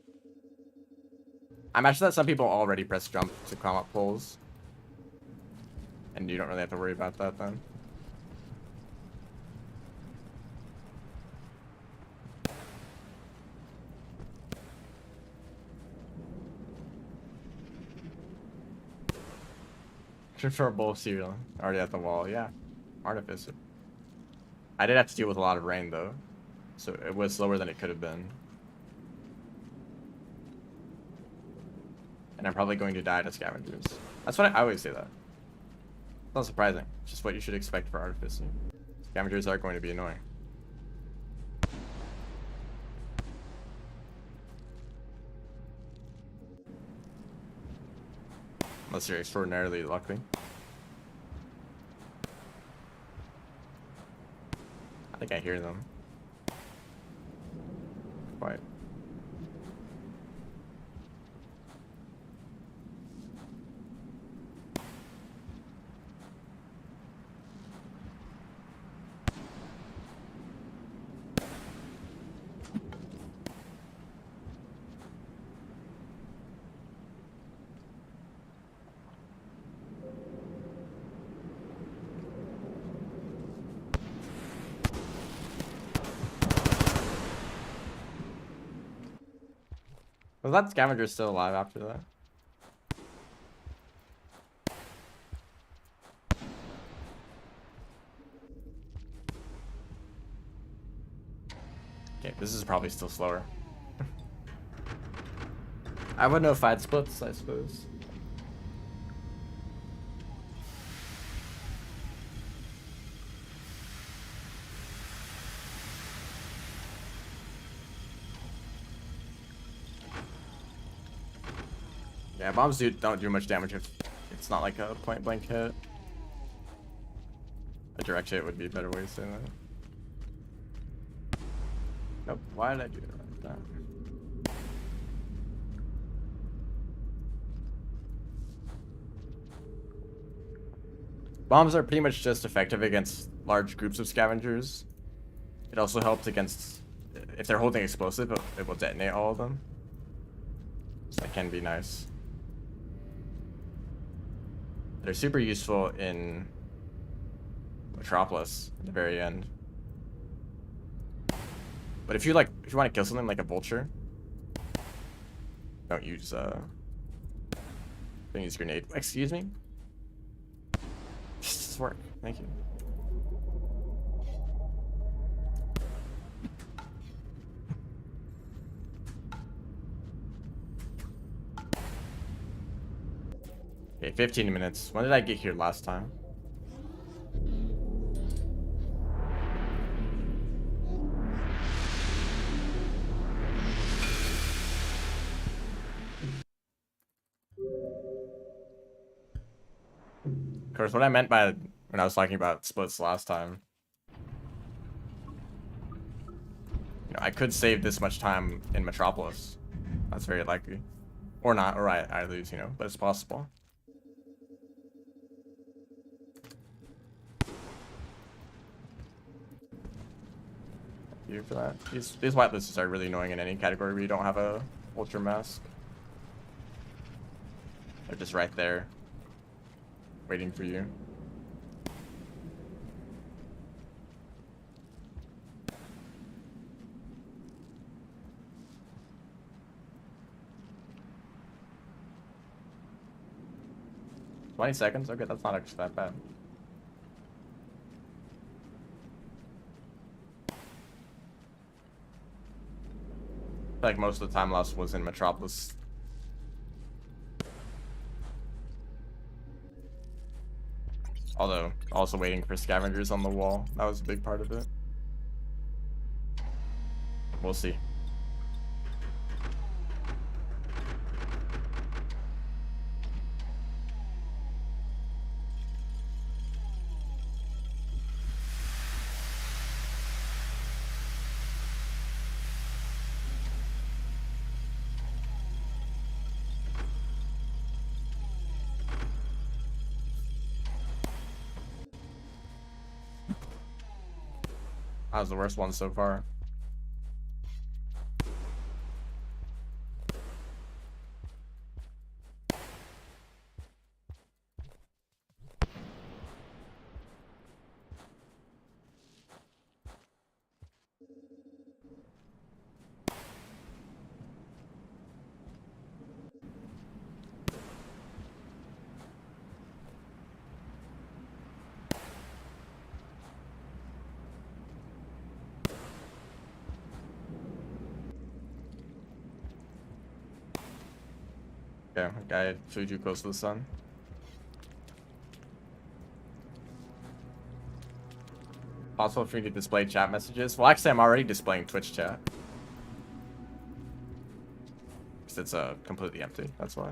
Speaker 1: I imagine that some people already press jump to climb up poles, and you don't really have to worry about that then. For both cereal. Already at the wall, yeah. Artificer. I did have to deal with a lot of rain though, so it was slower than it could have been. And I'm probably going to die to scavengers. That's what I always say that. It's not surprising. It's just what you should expect for Artificer. Scavengers are going to be annoying. Unless you're extraordinarily lucky. I think I hear them. Quiet. Was that scavenger still alive after that? Okay, this is probably still slower. I would know if I had splits, I suppose. Yeah, bombs don't do much damage if it's not like a point blank hit. A direct hit would be a better way of saying that. Nope, why did I do it like that? Bombs are pretty much just effective against large groups of scavengers. It also helps against, if they're holding explosive, it will detonate all of them. So that can be nice. They're super useful in Metropolis at the very end. But if you want to kill something like a vulture, don't use grenade. Excuse me? This work. Thank you. Okay, 15 minutes. When did I get here last time? Of course, what I meant by when I was talking about splits last time, you know, I could save this much time in Metropolis. That's very likely. Or not, or I lose, you know, but it's possible. Thank you for that. These whitelists are really annoying in any category where you don't have a ultra mask. They're just right there, waiting for you. $20 seconds? Okay, that's not actually that bad. I feel like most of the time lost was in Metropolis. Although, also waiting for scavengers on the wall. That was a big part of it. We'll see. That was the worst one so far. Okay, guy flew too close to the sun. Possible for you to display chat messages? Well, actually, I'm already displaying Twitch chat. Because it's completely empty, that's why.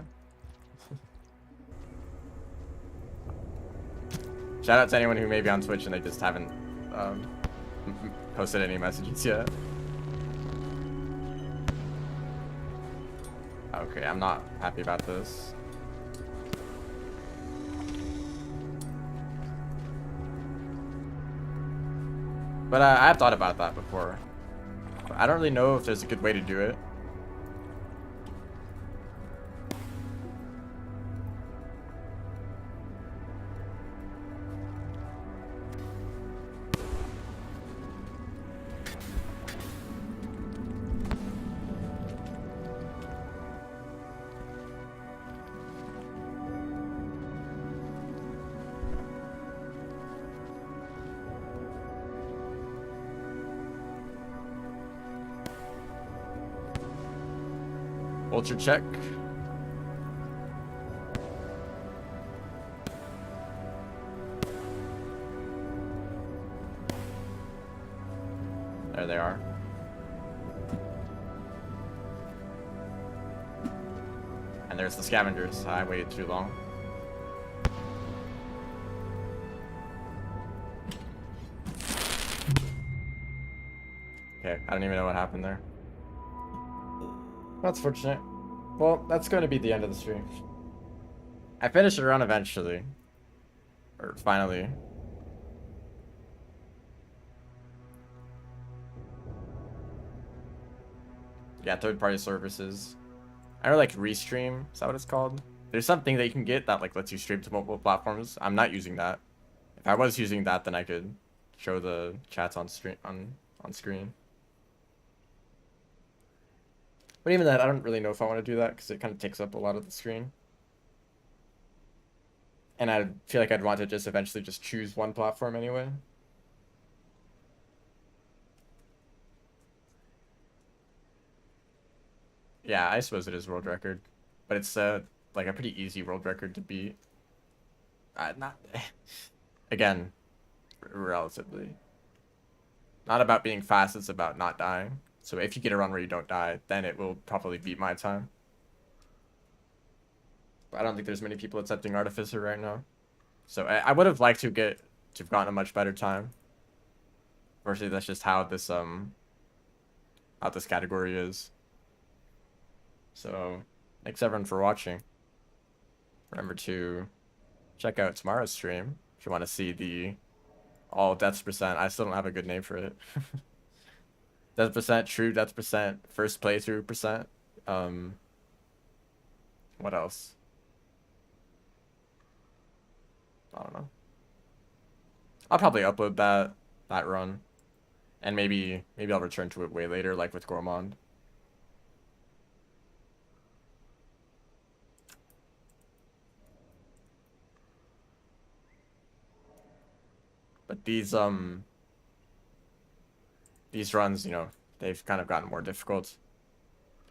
Speaker 1: Shout out to anyone who may be on Twitch and they just haven't posted any messages yet. Okay, I'm not happy about this. But I have thought about that before. I don't really know if there's a good way to do it. Ultra check. There they are. And there's the scavengers. I waited too long. Okay, I don't even know what happened there. That's fortunate. Well, that's going to be the end of the stream. I finished the run eventually. Or finally. Yeah, third-party services. I don't like Restream. Is that what it's called? There's something that you can get that like lets you stream to multiple platforms. I'm not using that. If I was using that, then I could show the chats on stream on screen. But even that, I don't really know if I want to do that because it kind of takes up a lot of the screen. And I feel like I'd want to just eventually just choose one platform anyway. Yeah, I suppose it is world record, but it's like a pretty easy world record to beat. Not again, relatively. Not about being fast, it's about not dying. So if you get a run where you don't die, then it will probably beat my time. But I don't think there's many people attempting Artificer right now. So I would have liked to have gotten a much better time. Unfortunately, that's just how this category is. So thanks everyone for watching. Remember to check out tomorrow's stream if you want to see the all deaths percent. I still don't have a good name for it. Death percent, true death percent, first playthrough percent. What else? I don't know. I'll probably upload that run, and maybe I'll return to it way later, like with Gourmand. But these runs, you know, they've kind of gotten more difficult.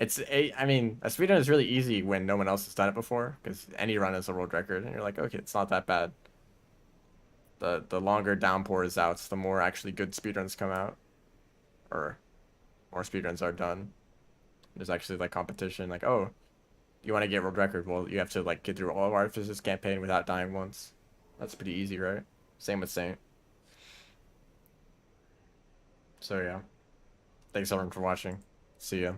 Speaker 1: I mean, a speedrun is really easy when no one else has done it before, because any run is a world record, and you're like, okay, it's not that bad. The longer downpour is out, the more actually good speedruns come out, or more speedruns are done. There's actually like competition, like, oh, you want to get world record? Well, you have to like get through all of Artificer's campaign without dying once. That's pretty easy, right? Same with Saint. So yeah, thanks everyone for watching. See ya.